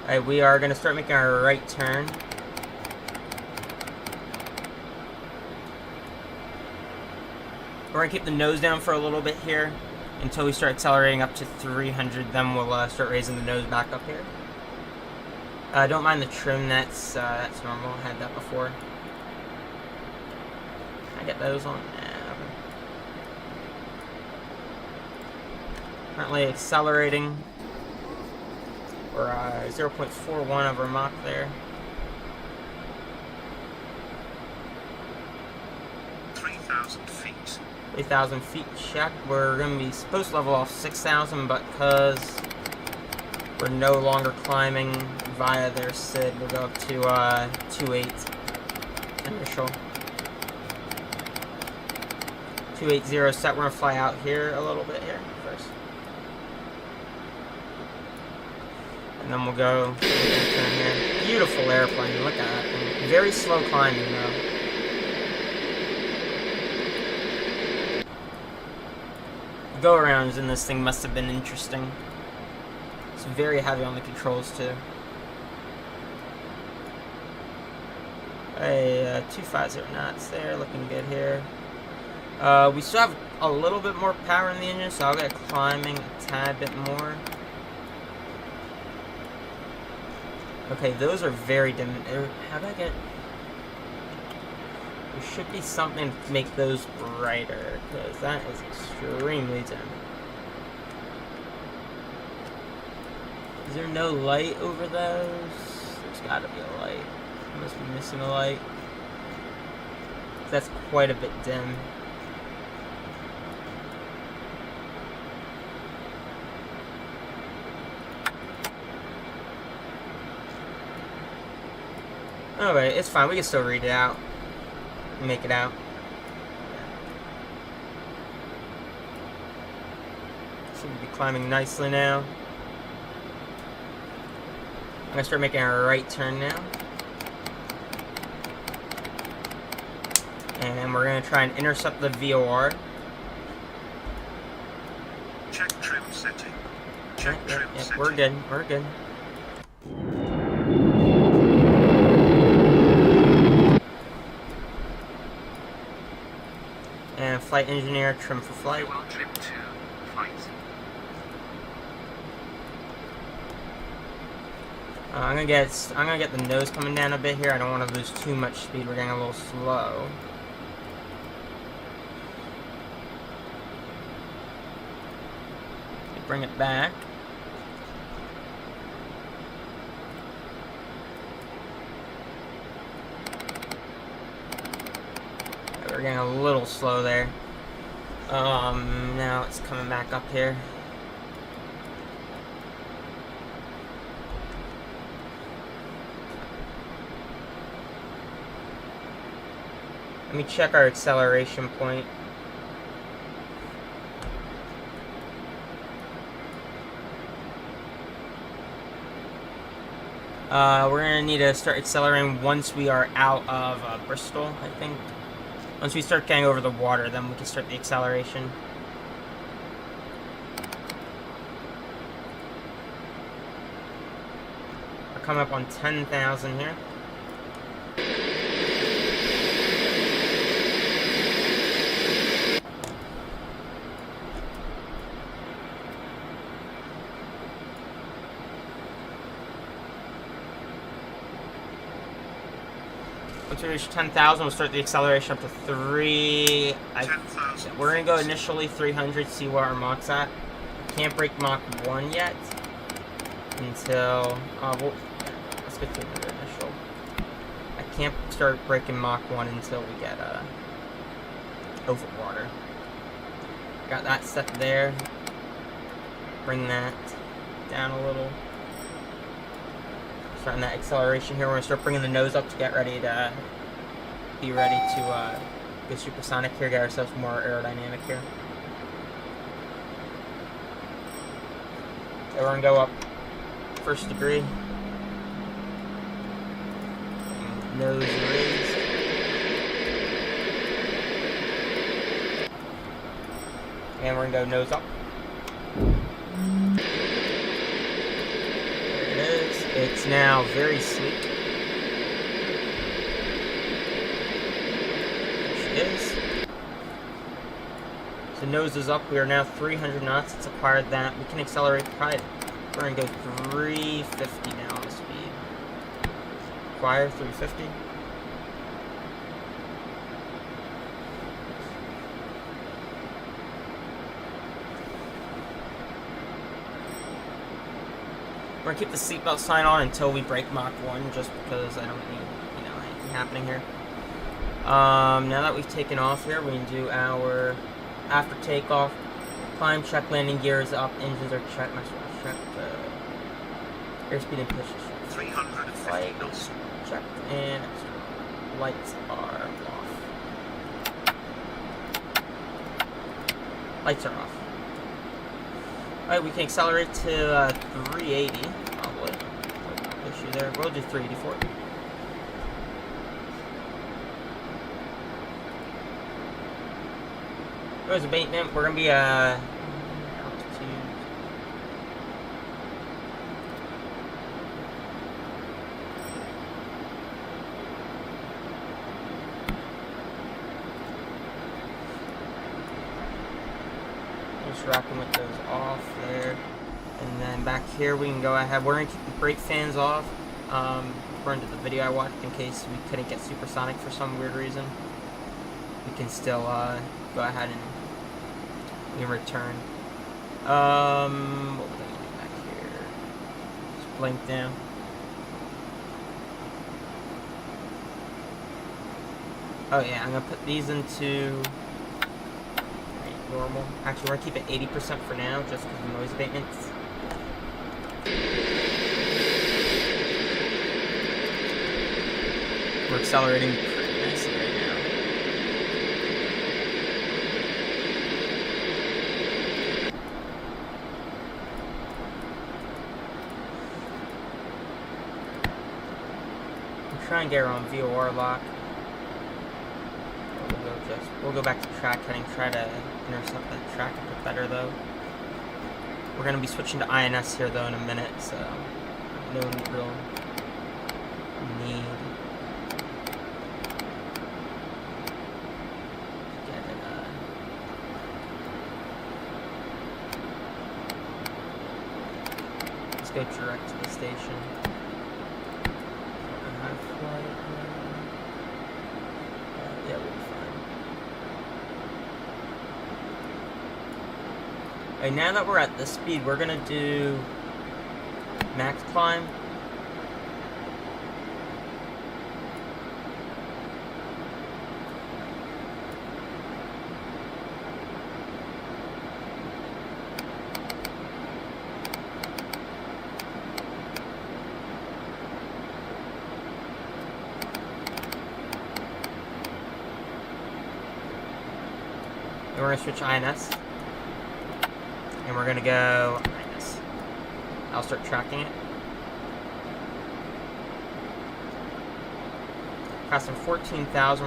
[SPEAKER 1] Alright, we are going to start making our right turn. We're going to keep the nose down for a little bit here. until we start accelerating up to 300. Then we'll start raising the nose back up here. Don't mind the trim. That's normal. I had that before. I get those on. Currently accelerating. We're 0.41 over Mach there.
[SPEAKER 3] 3,000 feet.
[SPEAKER 1] 3,000 feet check. We're going to be supposed to level off 6,000, but because we're no longer climbing via their SID, we'll go up to 2.8 initial. 280 set. We're going to fly out here a little bit here first. And then we'll go turn here. Beautiful airplane. Look at that thing. Very slow climbing though. Go arounds in this thing must have been interesting. It's very heavy on the controls too. Hey, 250 knots there. Looking good here. We still have a little bit more power in the engine, so I'll get climbing a tad bit more. Okay, those are very dim. How do I get... There should be something to make those brighter, because that is extremely dim. Is there no light over those? There's gotta be a light. I must be missing a light. That's quite a bit dim. Alright, it's fine. We can still read it out. Make it out. Should be climbing nicely now. I'm gonna start making a right turn now. And we're gonna try and intercept the VOR.
[SPEAKER 3] Check trim setting. Check trim setting.
[SPEAKER 1] We're good. We're good. And flight engineer, trim for flight.
[SPEAKER 3] Trim to flight.
[SPEAKER 1] I'm gonna get the nose coming down a bit here. I don't want to lose too much speed. We're getting a little slow. Bring it back. We're getting a little slow there. Now it's coming back up here. Let me check our acceleration point. We're gonna need to start accelerating once we are out of Bristol, I think. Once we start getting over the water, then we can start the acceleration. We're coming up on 10,000 here. Once we reach 10,000, we'll start the acceleration up to 3. We're going to go initially 300, see where our Mach's at. Can't break Mach 1 yet until... let's get 300 initial. I can't start breaking Mach 1 until we get over water. Got that set there. Bring that down a little. Starting that acceleration here. We're going to start bringing the nose up to get ready to be ready to go supersonic here, get ourselves more aerodynamic here. So we're going to go up first degree. Nose raised. And we're going to go nose up. It's now very sleek. There she is. The nose is up. We are now 300 knots. It's acquired that. We can accelerate private. We're going to go 350 now on the speed. Acquire 350. We're going to keep the seatbelt sign on until we break Mach 1, just because I don't need, anything happening here. Now that we've taken off here, we can do our after takeoff, climb check, landing gears up, engines are checked, master checked, airspeed and pitch checked.
[SPEAKER 3] 350 knots.
[SPEAKER 1] Checked, and lights are off. Lights are off. Alright, we can accelerate to 380, probably. No issue there. We'll do 384. There's abatement. We're going to be altitude. Just rocking with those off there. And then back here we can go ahead. We're going to keep the brake fans off. According to the video I watched, in case we couldn't get supersonic for some weird reason, we can still go ahead and we return. What was I doing back here? Just blink down. Oh yeah, I'm gonna put these into normal. Actually, we're gonna keep it 80% for now, just because of noise abatements. We're accelerating pretty nicely right now. Try and get her on VOR lock. We'll go back to track heading, try to intercept that track a bit better though. We're going to be switching to INS here though in a minute, so no real need to get it. Let's go direct to the station. Yeah, we'll be fine. Alright, now that we're at this speed, we're gonna do max climb. We're going to switch INS, and we're going to go INS. I'll start tracking it. Passing 14,000.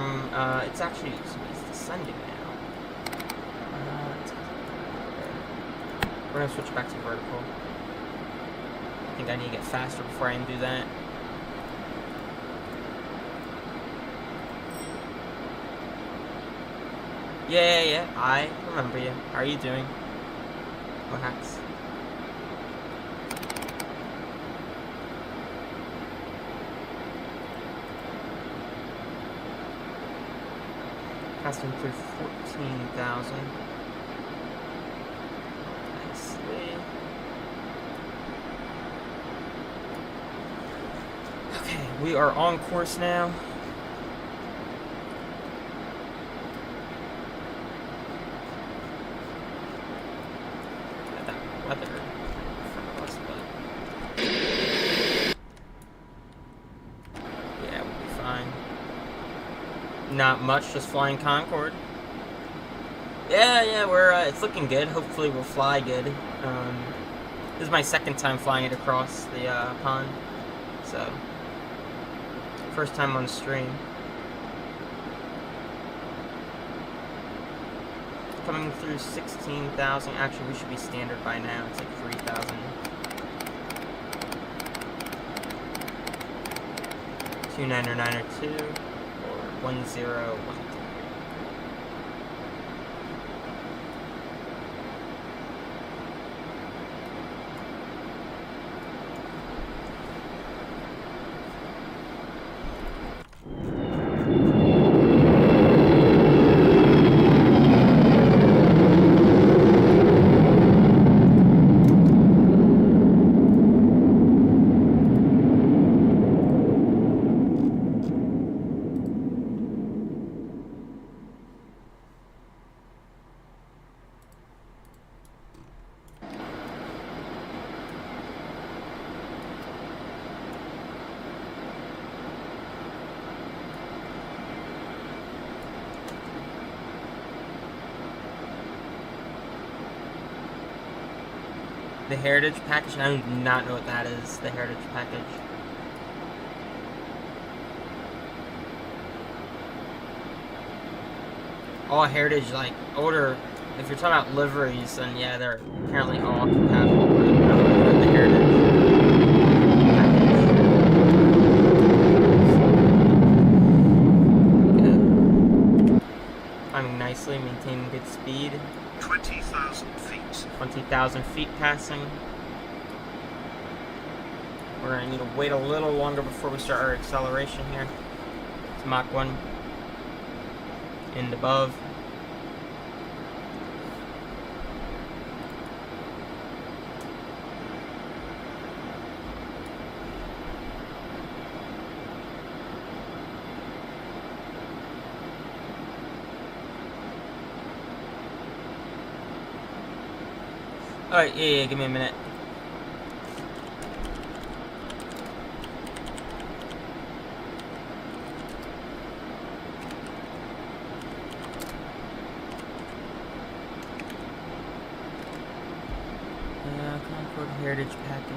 [SPEAKER 1] It's actually it's descending now. We're going to switch back to vertical. I think I need to get faster before I can do that. Yeah, I remember you. How are you doing? Oh, hacks. Passing through 14,000. Nicely. Okay, we are on course now. Weather in front of us, but yeah, we'll be fine. Not much, just flying Concorde. Yeah, we're it's looking good. Hopefully we'll fly good. This is my second time flying it across the pond, so first time on stream. Coming through 16,000. Actually, we should be standard by now. It's like 3,000. 290902 or 1013. The Heritage package? I do not know what that is, the Heritage package. All Heritage, like, older, if you're talking about liveries, then yeah, they're apparently all compatible, but I don't know what the Heritage package. Good. Climbing nicely, maintaining good speed.
[SPEAKER 3] 20,000 feet.
[SPEAKER 1] 20,000 feet passing. We're going to need to wait a little longer before we start our acceleration here. It's Mach 1 and above. Alright, yeah, give me a minute. Concorde Heritage package.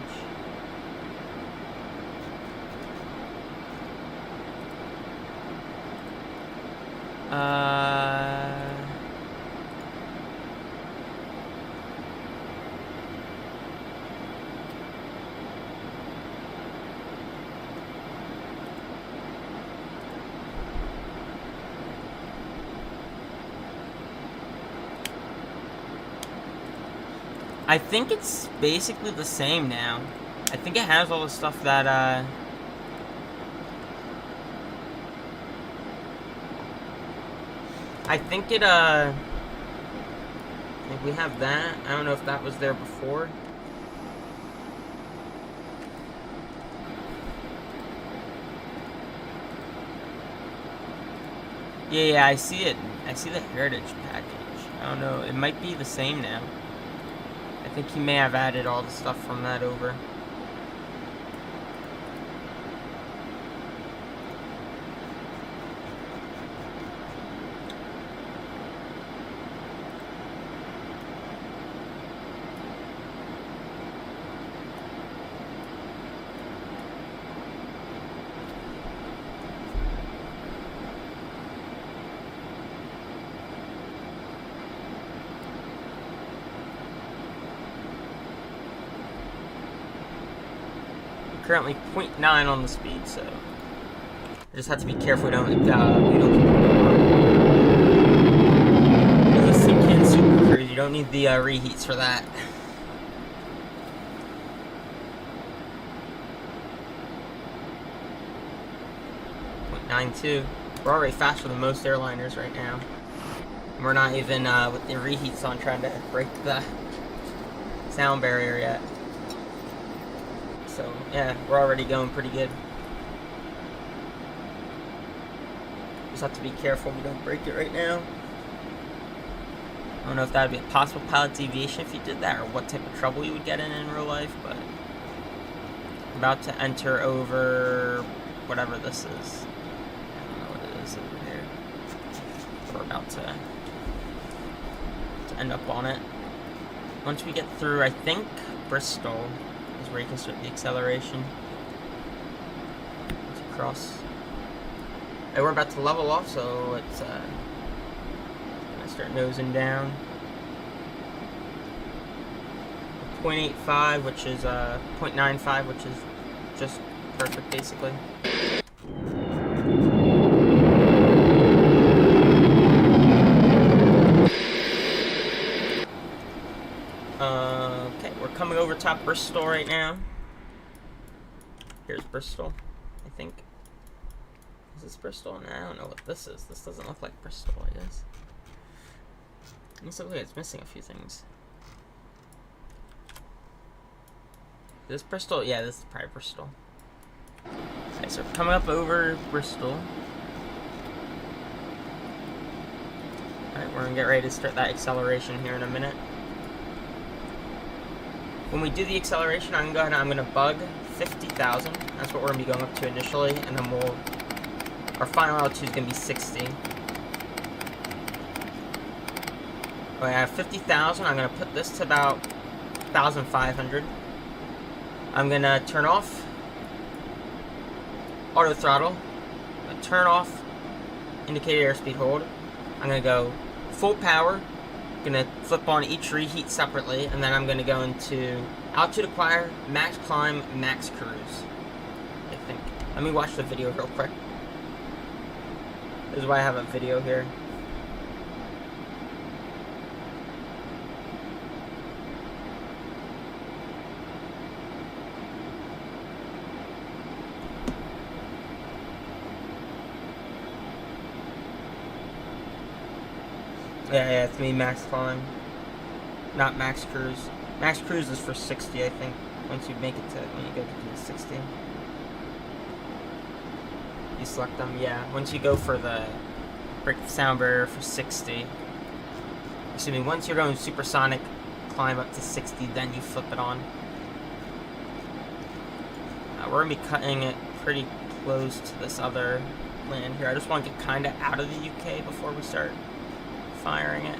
[SPEAKER 1] I think it's basically the same now. I think it has all the stuff that, I think it, I think we have that. I don't know if that was there before. Yeah, I see it. I see the Heritage package. I don't know. It might be the same now. I think he may have added all the stuff from that over. Currently 0.9 on the speed, so I just have to be careful we don't because this thing can super cruise. You don't need the reheats for that. .92. We're already faster than most airliners right now. And we're not even with the reheats on trying to break the sound barrier yet. So, yeah, we're already going pretty good. Just have to be careful we don't break it right now. I don't know if that would be a possible pilot deviation if you did that, or what type of trouble you would get in real life, but I'm about to enter over whatever this is. I don't know what it is over here. We're about to end up on it. Once we get through, I think, Bristol, where you can start the acceleration. It's across. And we're about to level off, so it's gonna start nosing down. 0.85, which is 0.95, which is just perfect, basically. Okay, we're coming over top Bristol right now. Here's Bristol, I think. Is this Bristol? Nah, I don't know what this is. This doesn't look like Bristol, I guess. It looks like it's missing a few things. Is this Bristol? Yeah, this is probably Bristol. Okay, so we're coming up over Bristol. Alright, we're gonna get ready to start that acceleration here in a minute. When we do the acceleration, I'm gonna bug 50,000. That's what we're gonna be going up to initially, and then our final altitude is gonna be 60. Okay, I have 50,000. I'm gonna put this to about 1,500. I'm gonna turn off auto throttle. I'm gonna turn off indicated airspeed hold. I'm gonna go full power. I'm gonna flip on each reheat separately, and then I'm gonna go into altitude acquire, max climb, max cruise. I think. Let me watch the video real quick. This is why I have a video here. Yeah, it's me, max climb. Not max cruise. Max cruise is for 60, I think. Once you make it to, when you go to do 60. You select them, yeah. Once you go for the break the sound barrier for 60. Excuse me, once you're going supersonic, climb up to 60, then you flip it on. We're going to be cutting it pretty close to this other land here. I just want to get kind of out of the UK before we start firing it.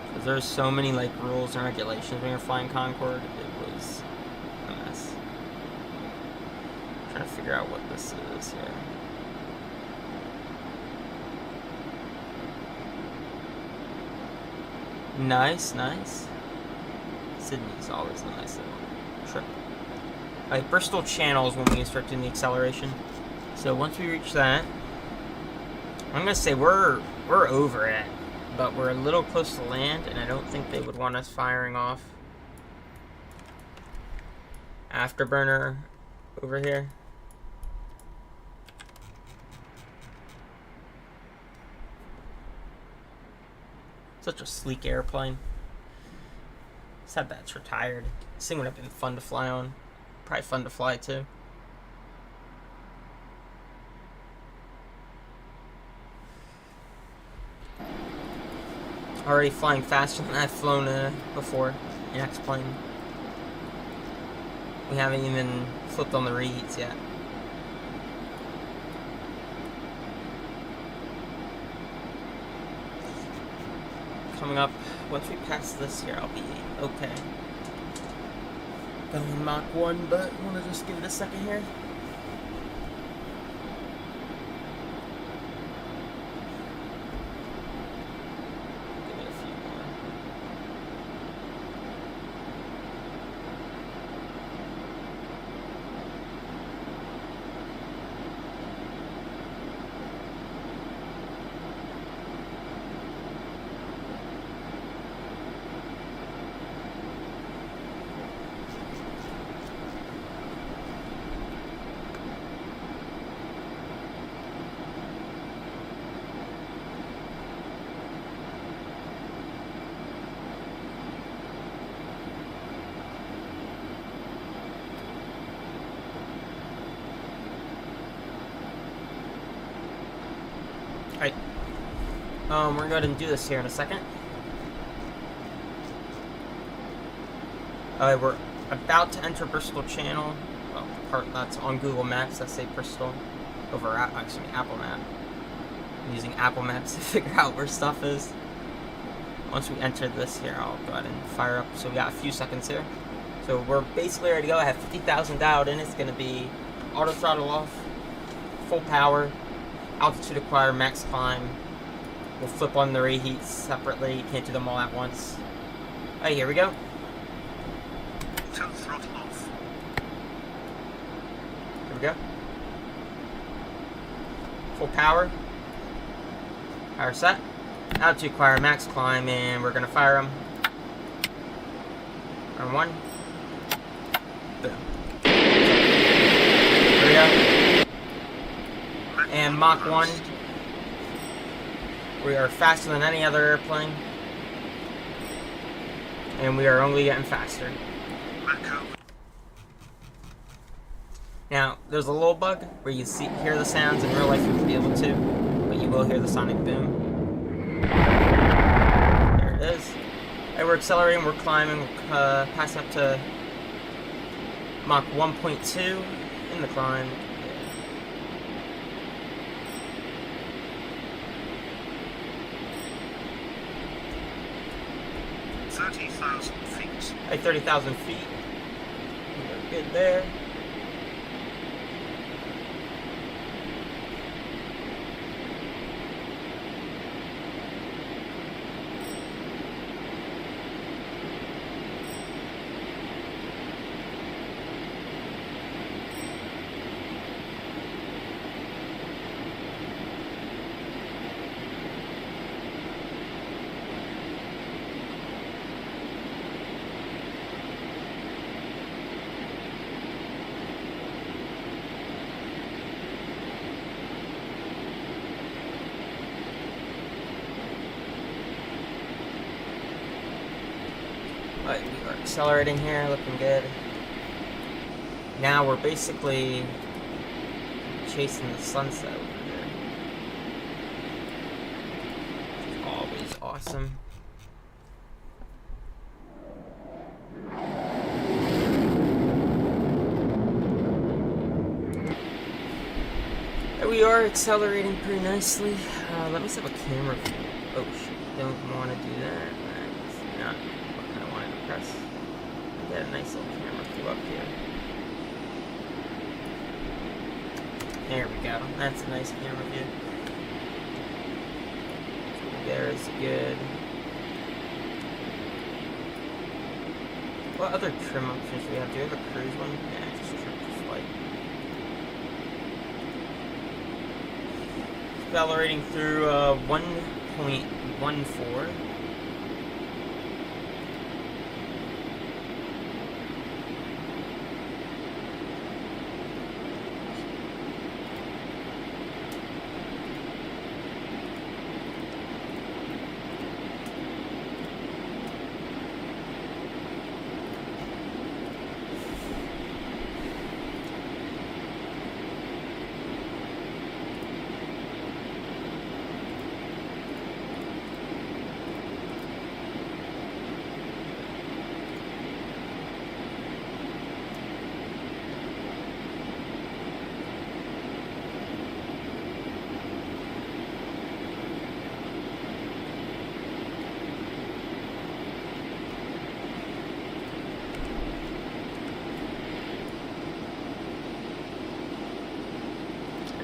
[SPEAKER 1] Because there's so many like rules and regulations when you're flying Concorde. It was a mess. I'm trying to figure out what this is here. Nice, nice. Sydney's always a nice little trip. Alright, Bristol Channel is when we start doing the acceleration. So once we reach that, I'm gonna say we're over it, but we're a little close to land, and I don't think they would want us firing off afterburner over here. Such a sleek airplane. Sad that's retired. This thing would have been fun to fly on. Probably fun to fly too. Already flying faster than I've flown before in X-plane. We haven't even flipped on the reheats yet. Coming up, once we pass this here, I'll be okay. Going Mach 1, but I want to just give it a second here. Alright, we're gonna go ahead and do this here in a second. We're about to enter Bristol Channel. Well, the part that's on Google Maps, that's say Bristol. Over actually Apple Map. I'm using Apple Maps to figure out where stuff is. Once we enter this here, I'll go ahead and fire up. So we got a few seconds here. So we're basically ready to go. I have 50,000 dialed in. It's gonna be auto throttle off, full power, altitude acquire, max climb. We'll flip on the reheats separately. You can't do them all at once. Alright, here we go.
[SPEAKER 3] Turn throttle off.
[SPEAKER 1] Here we go. Full power. Power set. Altitude acquire, max climb, and we're gonna fire them. On one. Boom. Here we go. And Mach 1. We are faster than any other airplane. And we are only getting faster. Now, there's a little bug where you hear the sounds. In real life you won't be able to, but you will hear the sonic boom. There it is. And we're accelerating, we're climbing, we're passing up to Mach 1.2 in the climb.
[SPEAKER 3] 30,000 feet.
[SPEAKER 1] Like 30,000 feet. We're good there. Alright, we are accelerating here, looking good. Now we're basically chasing the sunset over here. Always awesome. There we are, accelerating pretty nicely. Let me set a camera view. Oh shit, don't want to do that. That's not what I wanted to press. Get a nice little camera view up here. There we go. That's a nice camera view. There's good. What other trim options do we have? Do we have a cruise one? Yeah, just trim to flight. Accelerating through 1.14.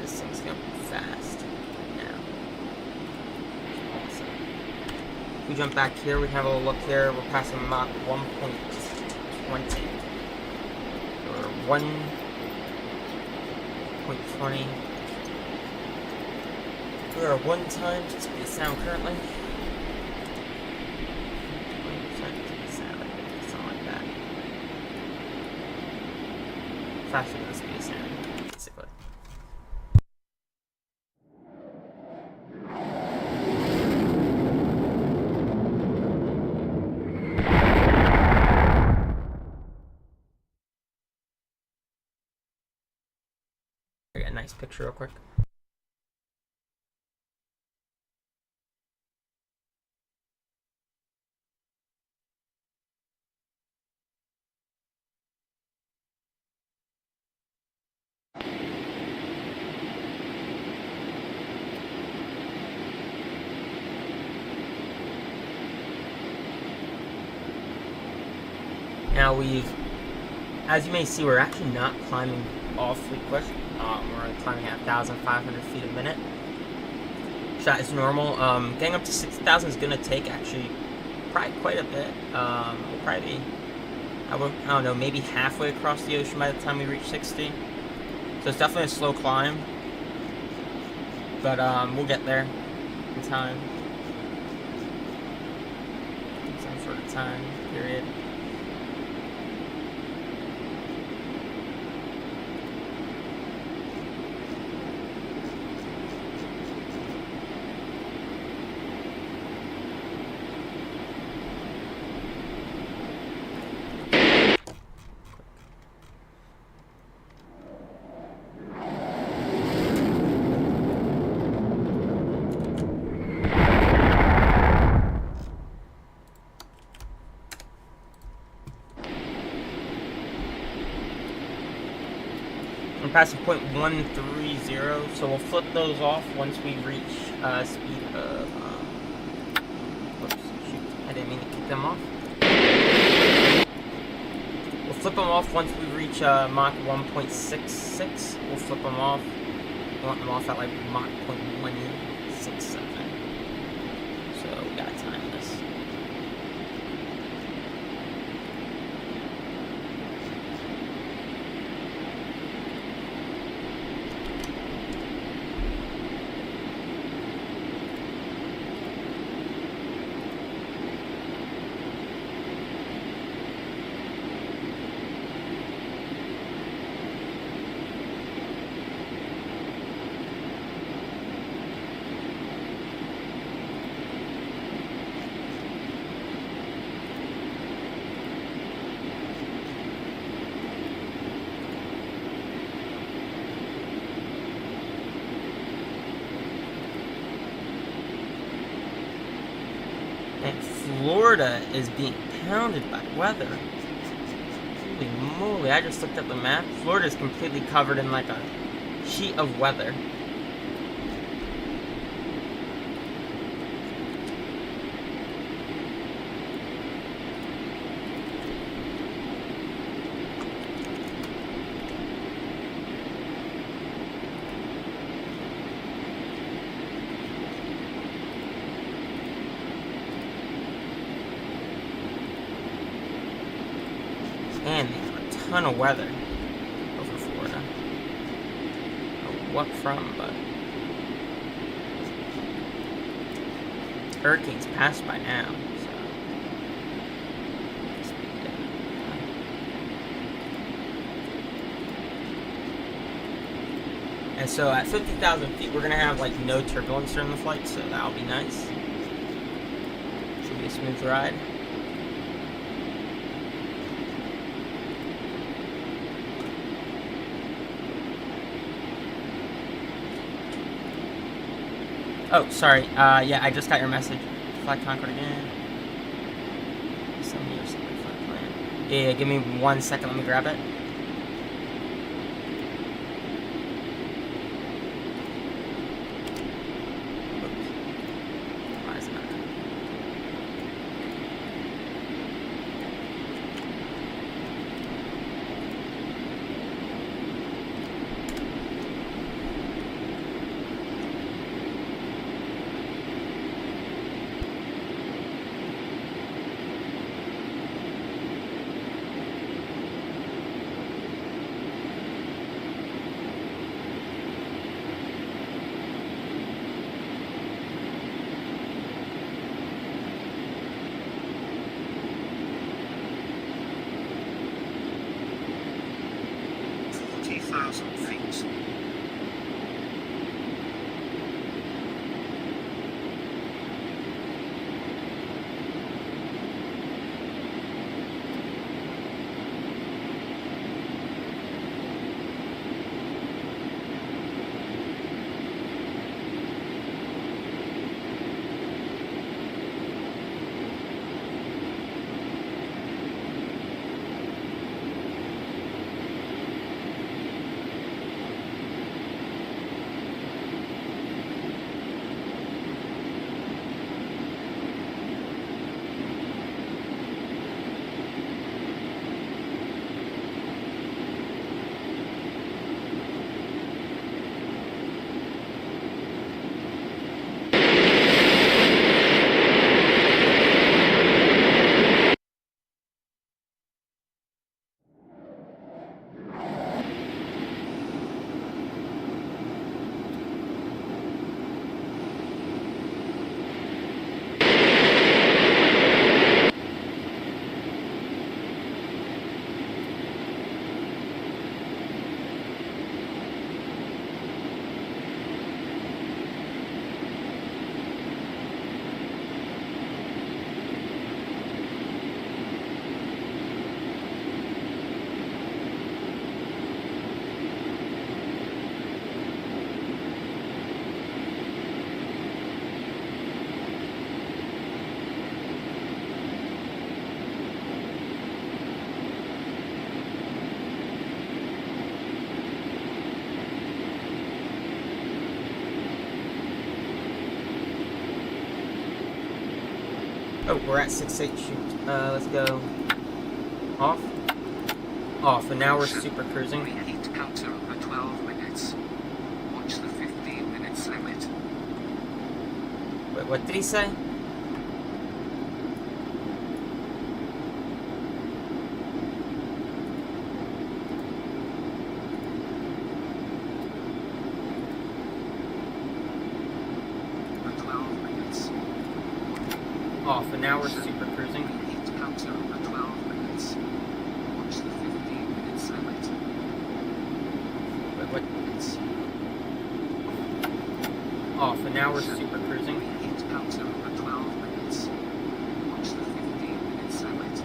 [SPEAKER 1] This thing's going fast now. Awesome. If we jump back here, we have a little look here. We're passing Mach 1.20 or 1.20. We are 1 time to speed of sound currently. 20% speed of sound, something like that. Faster than the speed of sound, basically. I got a nice picture real quick. Now as you may see, we're actually not climbing awfully quick. We're climbing at 1,500 feet a minute. That is normal. Getting up to 6,000 is gonna take actually probably quite a bit. We'll probably be, I don't know, maybe halfway across the ocean by the time we reach 60. So it's definitely a slow climb, but we'll get there in time. Some sort of time period. We're passing 0.130, so we'll flip those off once we reach speed of. Whoops, shoot! I didn't mean to kick them off. flip them off once we reach Mach 1.66. We'll flip them off. We want them off at like Mach 0.167. So we gotta time this. And Florida is being pounded by weather. Holy moly, I just looked at the map. Florida is completely covered in like a sheet of weather. And there's a ton of weather over Florida. I don't know what from, but hurricanes passed by now. So and so at 50,000 feet, we're gonna have like no turbulence during the flight, so that'll be nice. Should be a smooth ride. Oh, sorry. Yeah, I just got your message. Flight Concorde again. Send me your separate flight plan. Yeah, give me 1 second. Let me grab it. Oops. Why is it not?
[SPEAKER 3] Feet.
[SPEAKER 1] Oh, we're at 6.8. Shoot. Let's go off. Off, and now we're super cruising.
[SPEAKER 3] Reheat counter over 12 minutes. Watch the 15 minutes limit.
[SPEAKER 1] Wait, what did he say?
[SPEAKER 3] For 12 minutes.
[SPEAKER 1] Off, and now we're super cruising.
[SPEAKER 3] Reheat counter over 12 minutes. Watch the 15 minutes limit.
[SPEAKER 1] Wait, what?
[SPEAKER 3] Minutes.
[SPEAKER 1] Off, and now we're super cruising.
[SPEAKER 3] Reheat counter over 12 minutes. Watch the 15 minutes limit.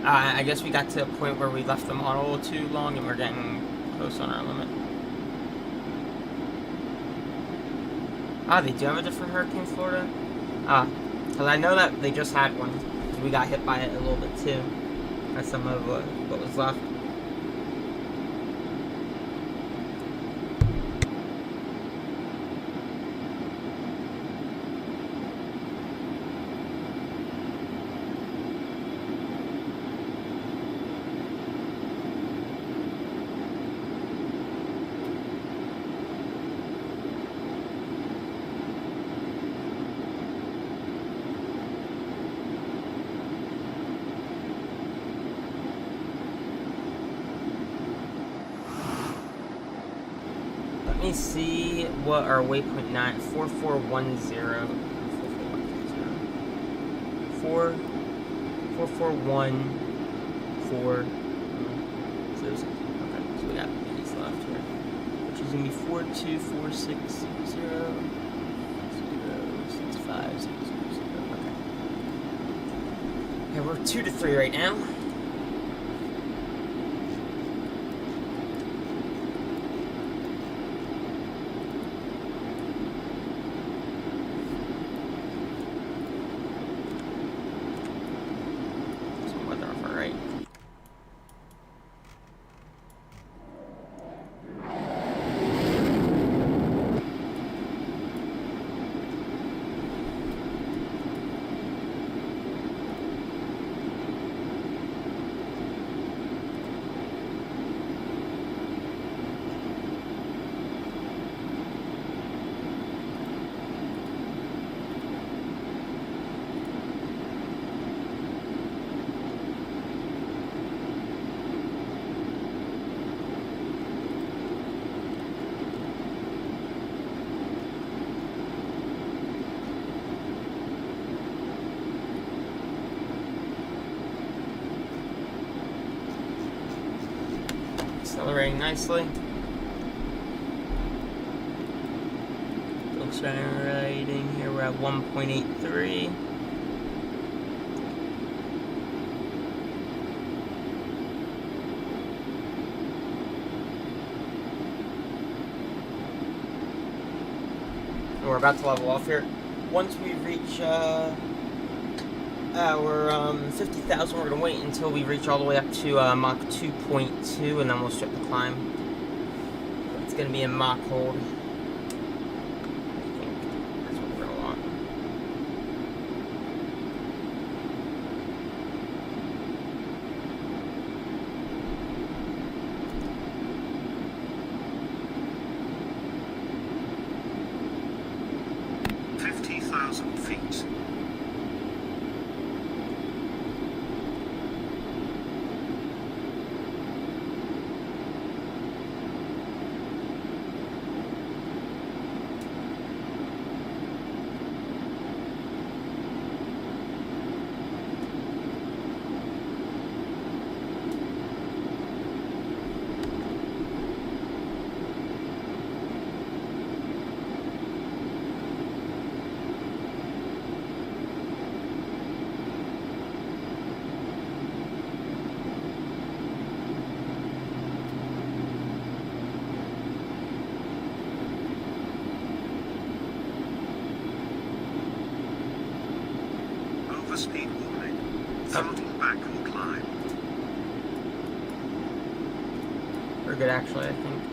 [SPEAKER 1] I guess we got to a point where we left the model too long and we're getting close on our limit. Ah, they do have a different hurricane Florida? Ah, because I know that they just had one. We got hit by it a little bit too. That's some of what was left. Let me see what our waypoint 4410 Okay, so we got these left here, which is gonna be 42460 Okay. Yeah, we're 2 to 3 right now. Some weather off our right. Accelerating nicely. Accelerating here, we're at 1.83. And we're about to level off here. Once we reach our 50,000, we're going to wait until we reach all the way up to Mach 2.2, and then we'll start the climb. It's going to be in Mach hold. I think that's what we're going to want.
[SPEAKER 3] Feet. Speed warning. Throttle back or climb.
[SPEAKER 1] We're good, actually, I think.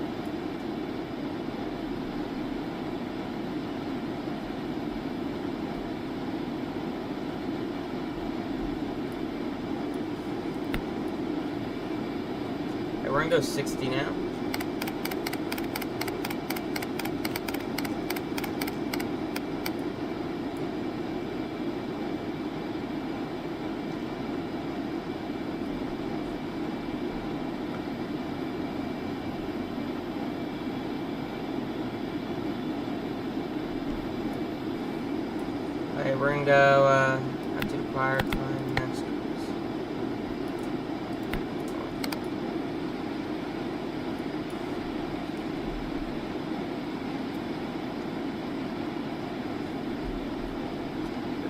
[SPEAKER 1] gonna go 60 now. Okay, we're gonna go up to the choir time next.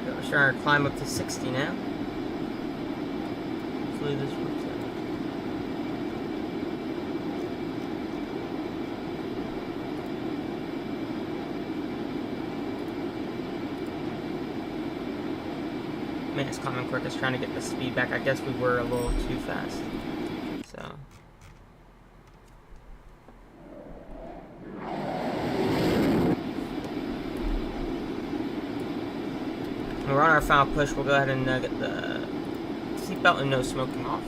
[SPEAKER 1] We're trying to climb up to 60 now. Hopefully this works out. Man, it's coming quick. It's trying to get the speed back. I guess we were a little too fast. So. When we're on our final push, we'll go ahead and get the seatbelt and no smoking off.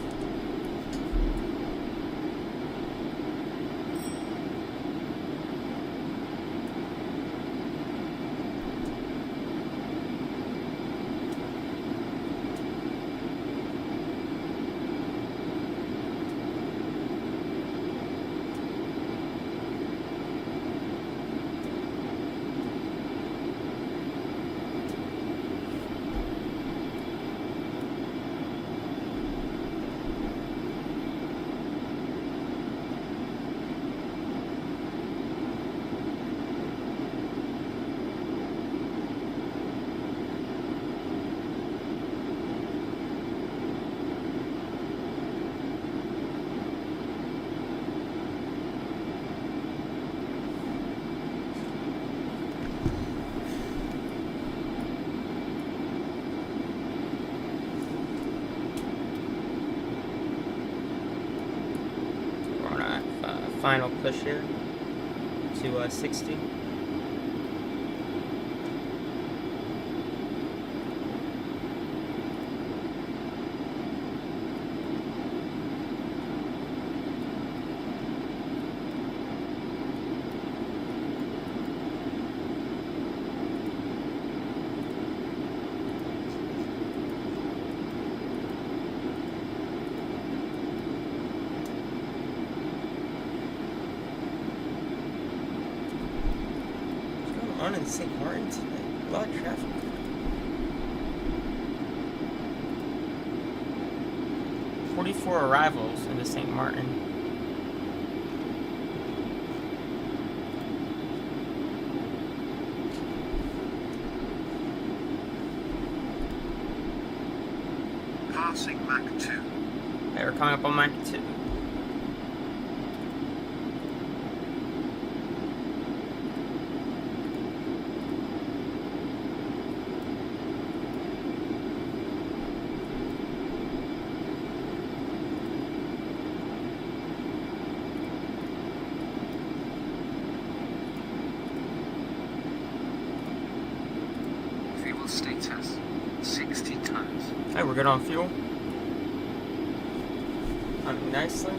[SPEAKER 1] Final push here to 60. On in St. Martin today. A lot of traffic. "44 arrivals into St. Martin.
[SPEAKER 3] Passing Mach 2.
[SPEAKER 1] Hey, we're coming up on Mach 2.
[SPEAKER 3] Status 60 tons.
[SPEAKER 1] Hey, we're good on fuel. Running nicely.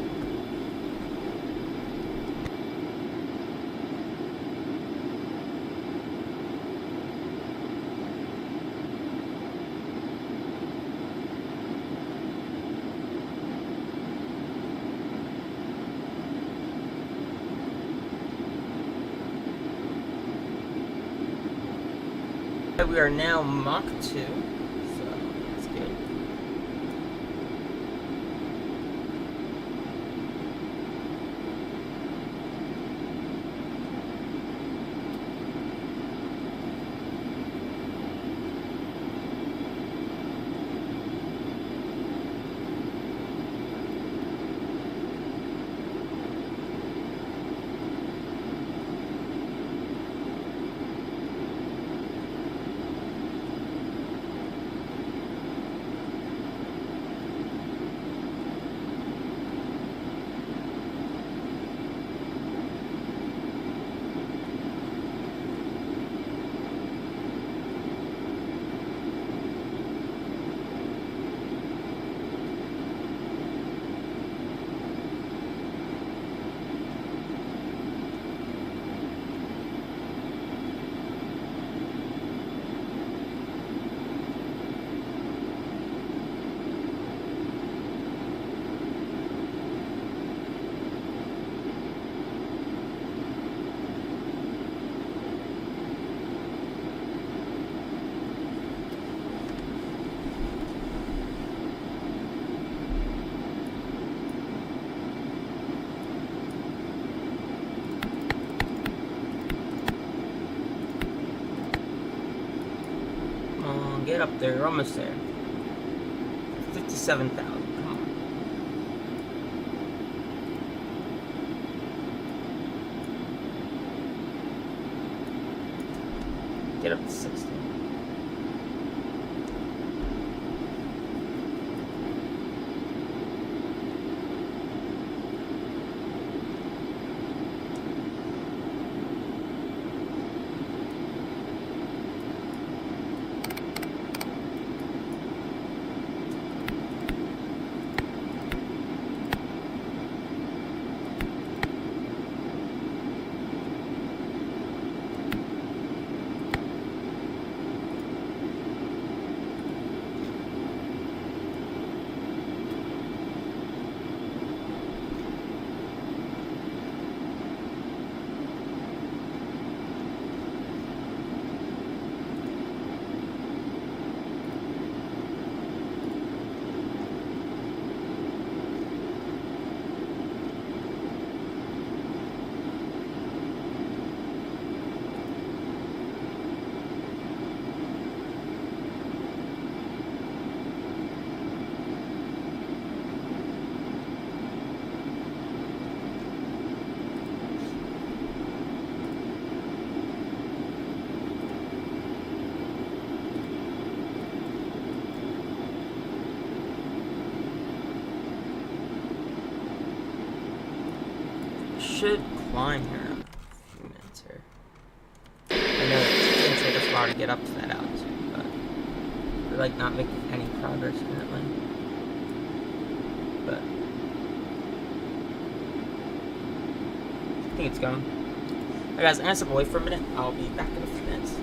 [SPEAKER 1] We are now Mach 2, so that's good. Get up there. You're almost there. 57,000. Come on. Get up to 60. Should climb here in a few minutes here. I know it's gonna take us a while to get up to that altitude, but we're like not making any progress currently. But I think it's going. Alright guys, I'm gonna step away for a minute. I'll be back in a few minutes.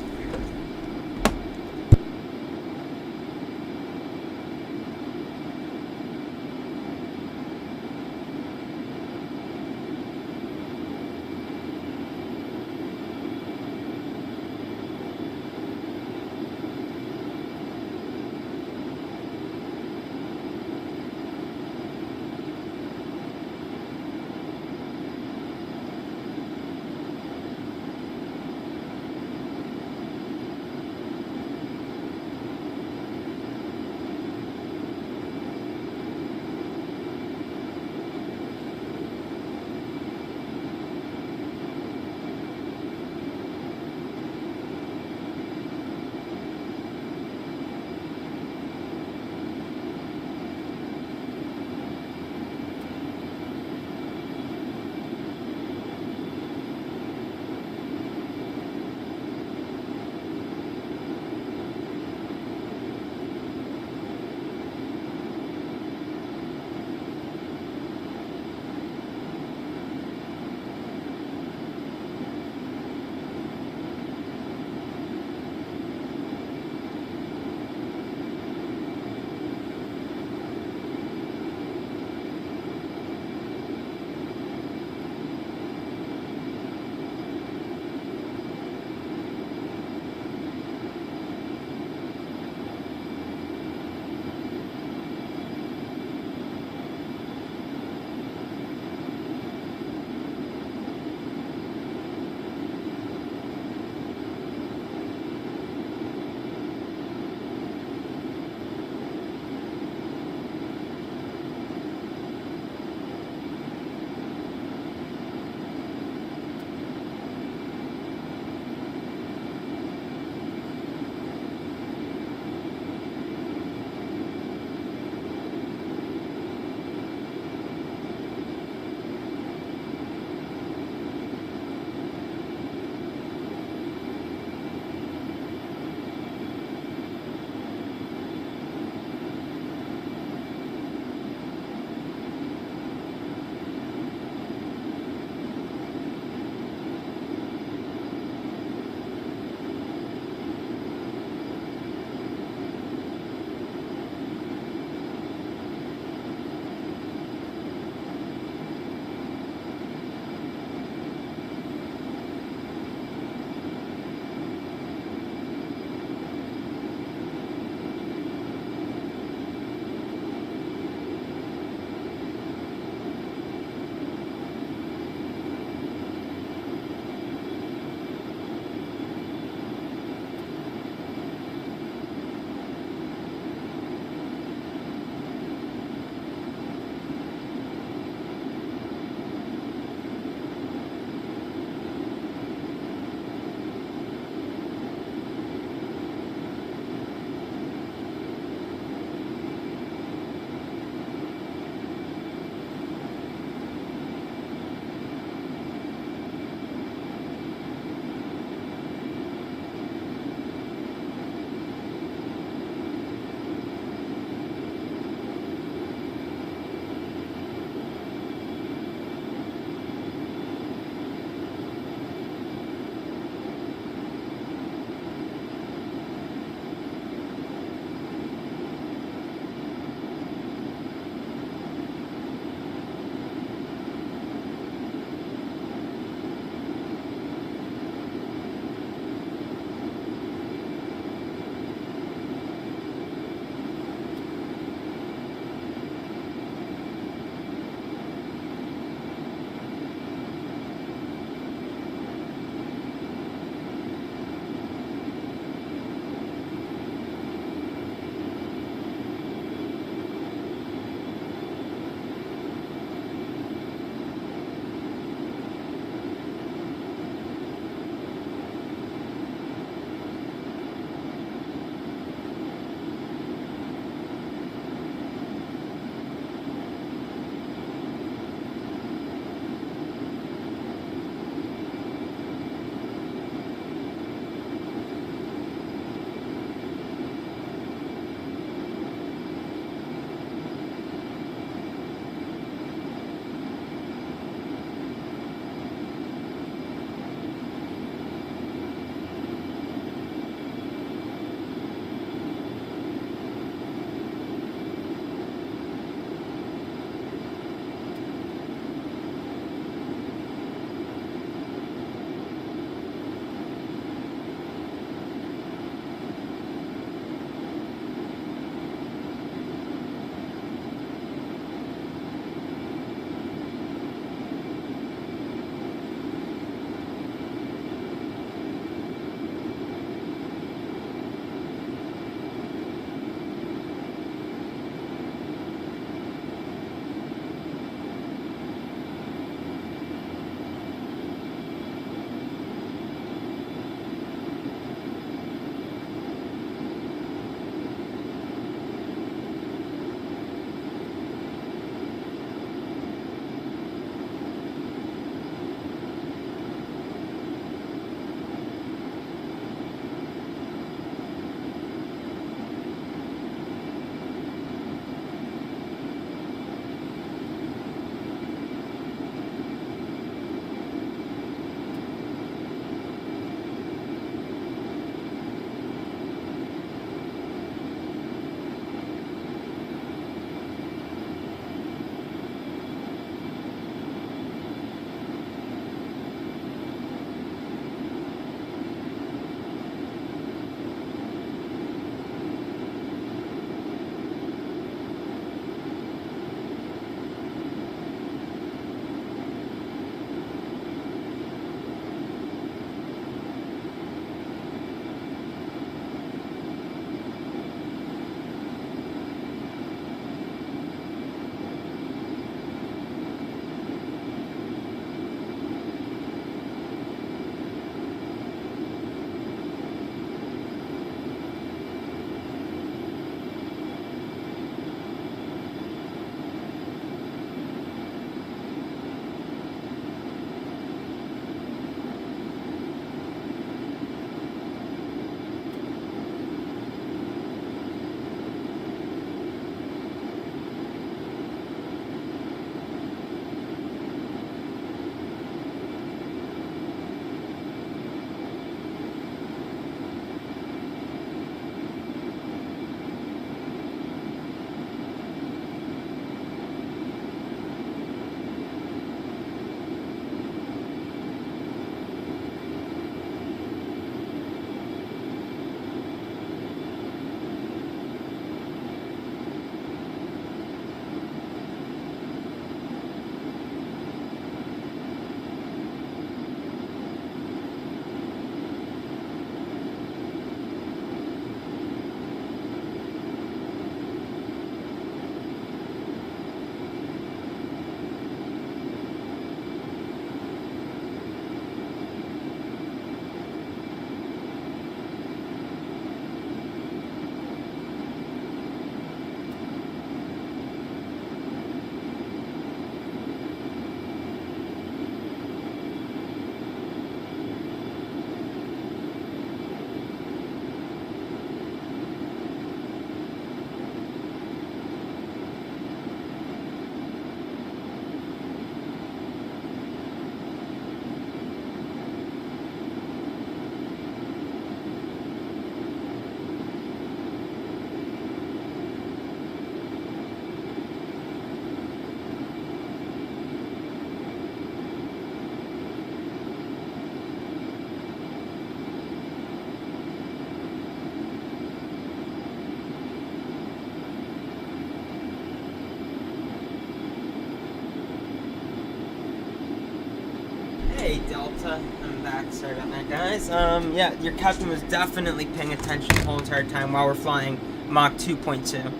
[SPEAKER 1] I'm back. Sorry about that, guys. Yeah, your captain was definitely paying attention the whole entire time while we're flying Mach 2.2.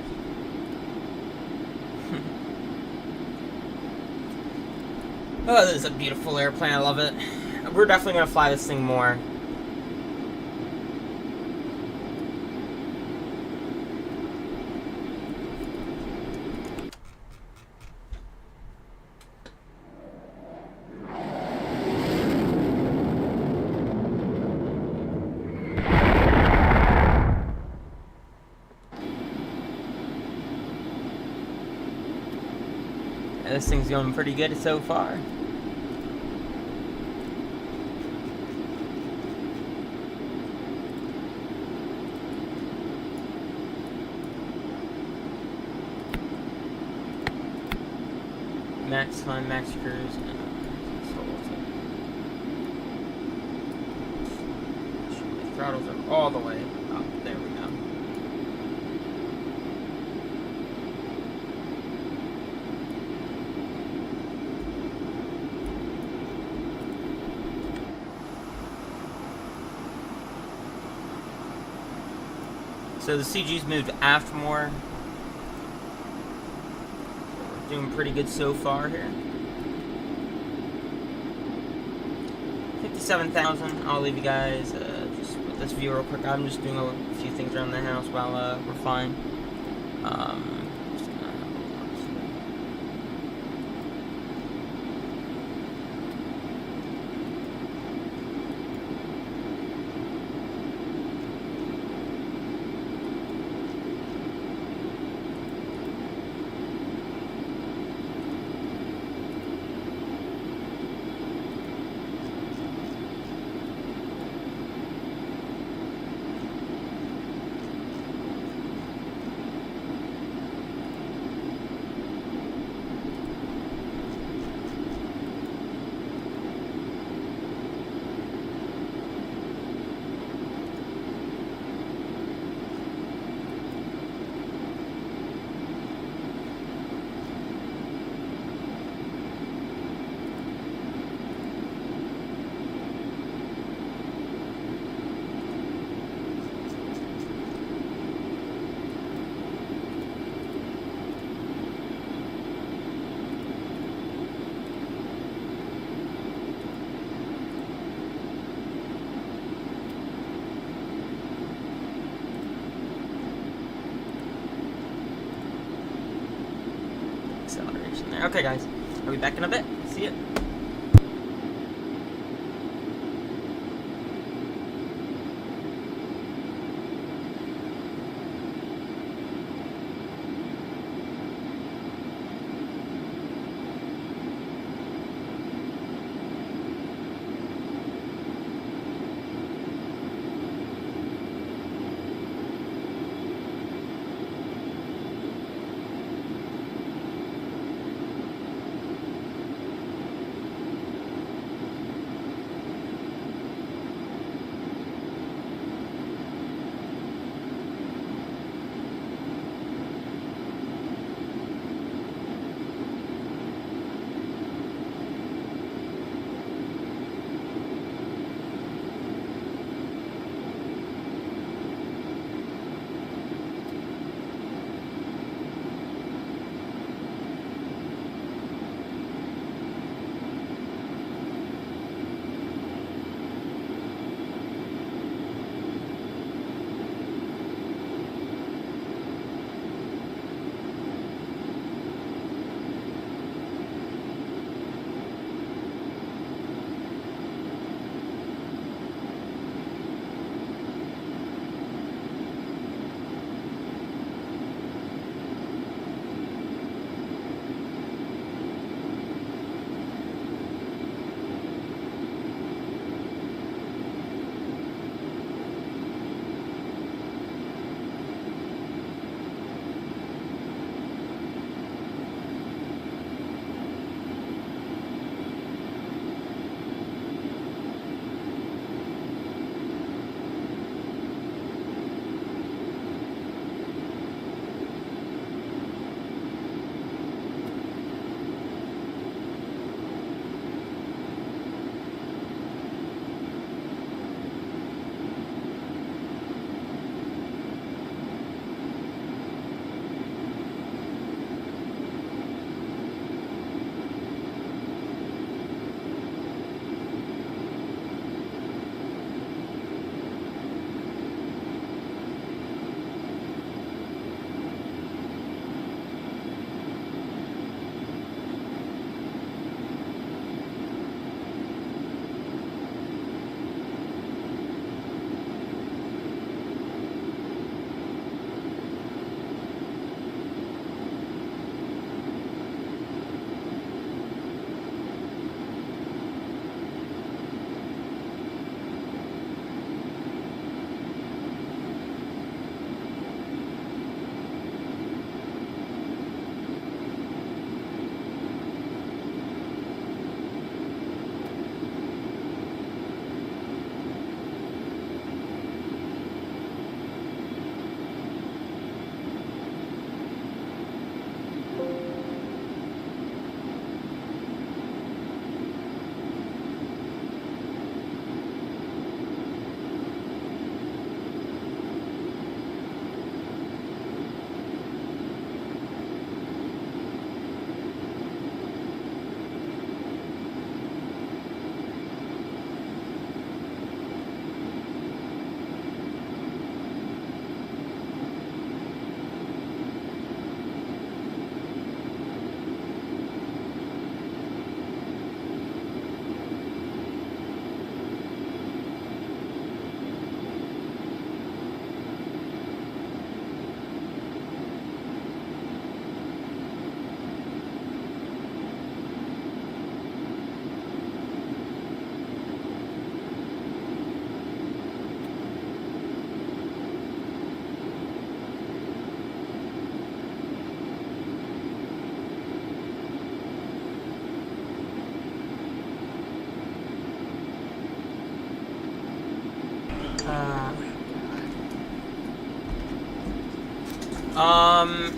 [SPEAKER 1] Oh, this is a beautiful airplane. I love it. We're definitely gonna fly this thing more. This thing's going pretty good so far. Max climb, max cruise. The throttles are all the way up. There we go. So the CG's moved aft more. We're doing pretty good so far here. 57,000. I'll leave you guys just with this view real quick. I'm just doing a few things around the house while we're flying. Just gonna have a look. Acceleration there. Okay, guys. I'll be back in a bit. See ya.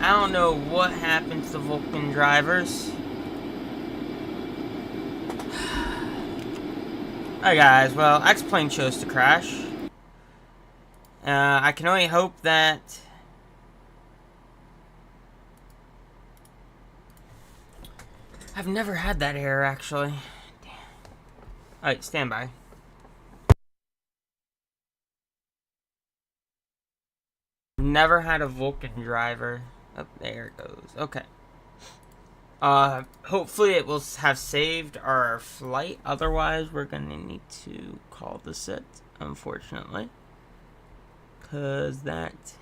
[SPEAKER 1] I don't know what happened to the Vulcan drivers. Alright guys, well, X-Plane chose to crash. I can only hope that... I've never had that error, actually. Damn. Alright, stand by. Never had a Vulcan driver. Oh, there it goes. Okay. Hopefully it will have saved our flight. Otherwise, we're gonna need to call this it, unfortunately. Cause that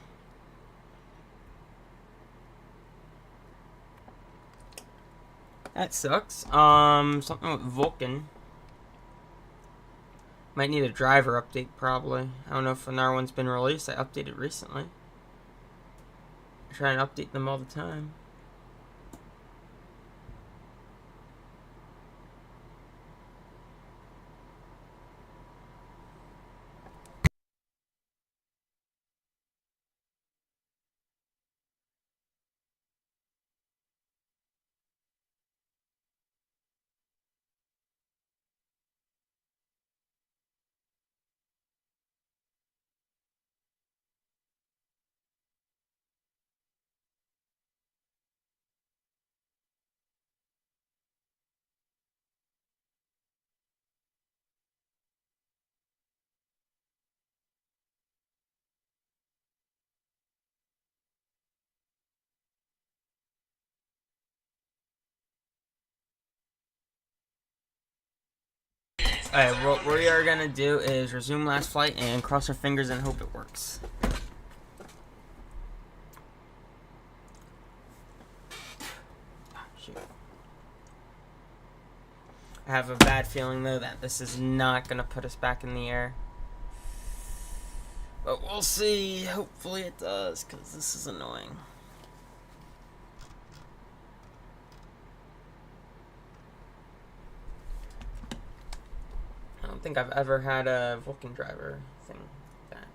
[SPEAKER 1] sucks. Something with Vulcan. Might need a driver update, probably. I don't know if another one's been released. I updated recently. I try and update them all the time. Alright, what we are gonna do is resume last flight and cross our fingers and hope it works. Oh, shoot. I have a bad feeling though that this is not gonna put us back in the air. But we'll see. Hopefully it does, because this is annoying. I don't think I've ever had a Vulcan driver thing like that.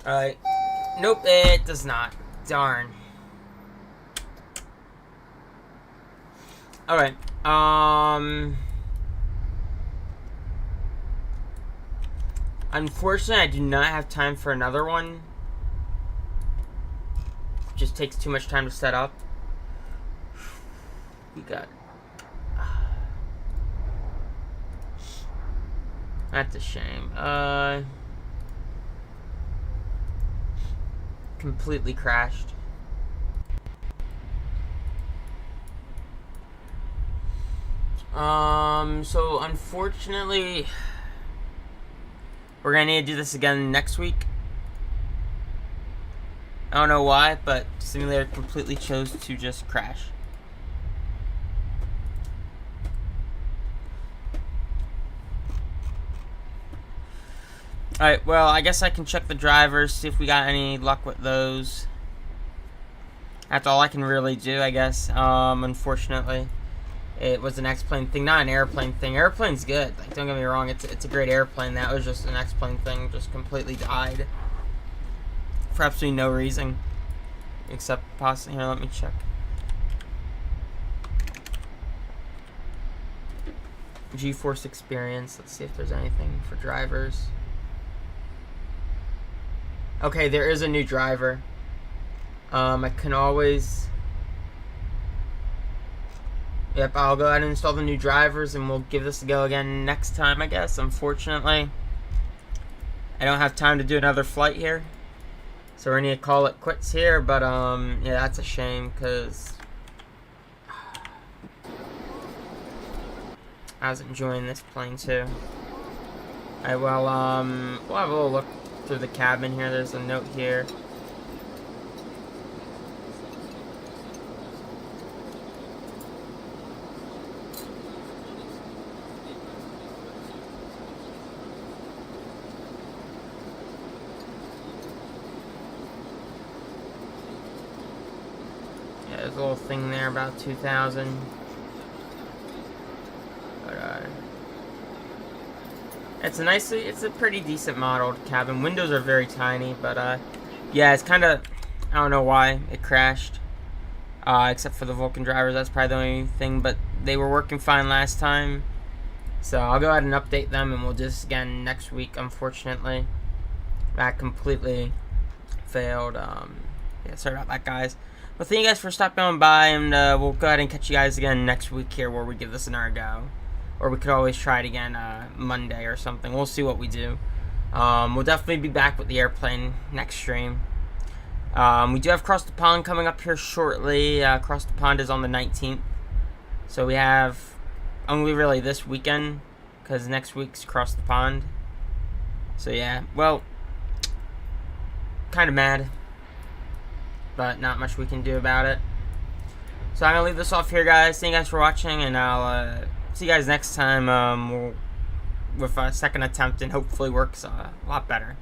[SPEAKER 1] Alright. Nope, it does not. Darn. Alright. Unfortunately, I do not have time for another one. It just takes too much time to set up. We got... That's a shame. Completely crashed. So unfortunately, we're gonna need to do this again next week. I don't know why, but the simulator completely chose to just crash. Alright, well, I guess I can check the drivers, see if we got any luck with those. That's all I can really do, I guess. Unfortunately, it was an X-Plane thing, not an airplane thing. Airplane's good, like, don't get me wrong, it's a great airplane. That was just an X-Plane thing, just completely died. For absolutely no reason. Except possibly, here, let me check. GeForce Experience, let's see if there's anything for drivers. Okay, there is a new driver. I can always... Yep, I'll go ahead and install the new drivers and we'll give this a go again next time, I guess. Unfortunately, I don't have time to do another flight here, so we're gonna call it quits here. But yeah, that's a shame because I was enjoying this plane too. Alright, well, we'll have a little look through the cabin here. There's a note here. Yeah, there's a little thing there about 2000. But, it's a pretty decent modeled cabin. Windows are very tiny, but yeah, it's kind of, I don't know why it crashed. Except for the Vulcan drivers, that's probably the only thing. But they were working fine last time, so I'll go ahead and update them, and we'll do this again next week. Unfortunately, that completely failed. Yeah, sorry about that, guys. Well, thank you guys for stopping on by, and we'll go ahead and catch you guys again next week here, where we give this another go. Or we could always try it again Monday or something. We'll see what we do. We'll definitely be back with the airplane next stream. We do have Cross the Pond coming up here shortly. Cross the Pond is on the 19th. So we have only really this weekend, because next week's Cross the Pond. So yeah, well, kind of mad, but not much we can do about it. So I'm going to leave this off here, guys. Thank you guys for watching, and I'll see you guys next time with a second attempt, and hopefully works a lot better.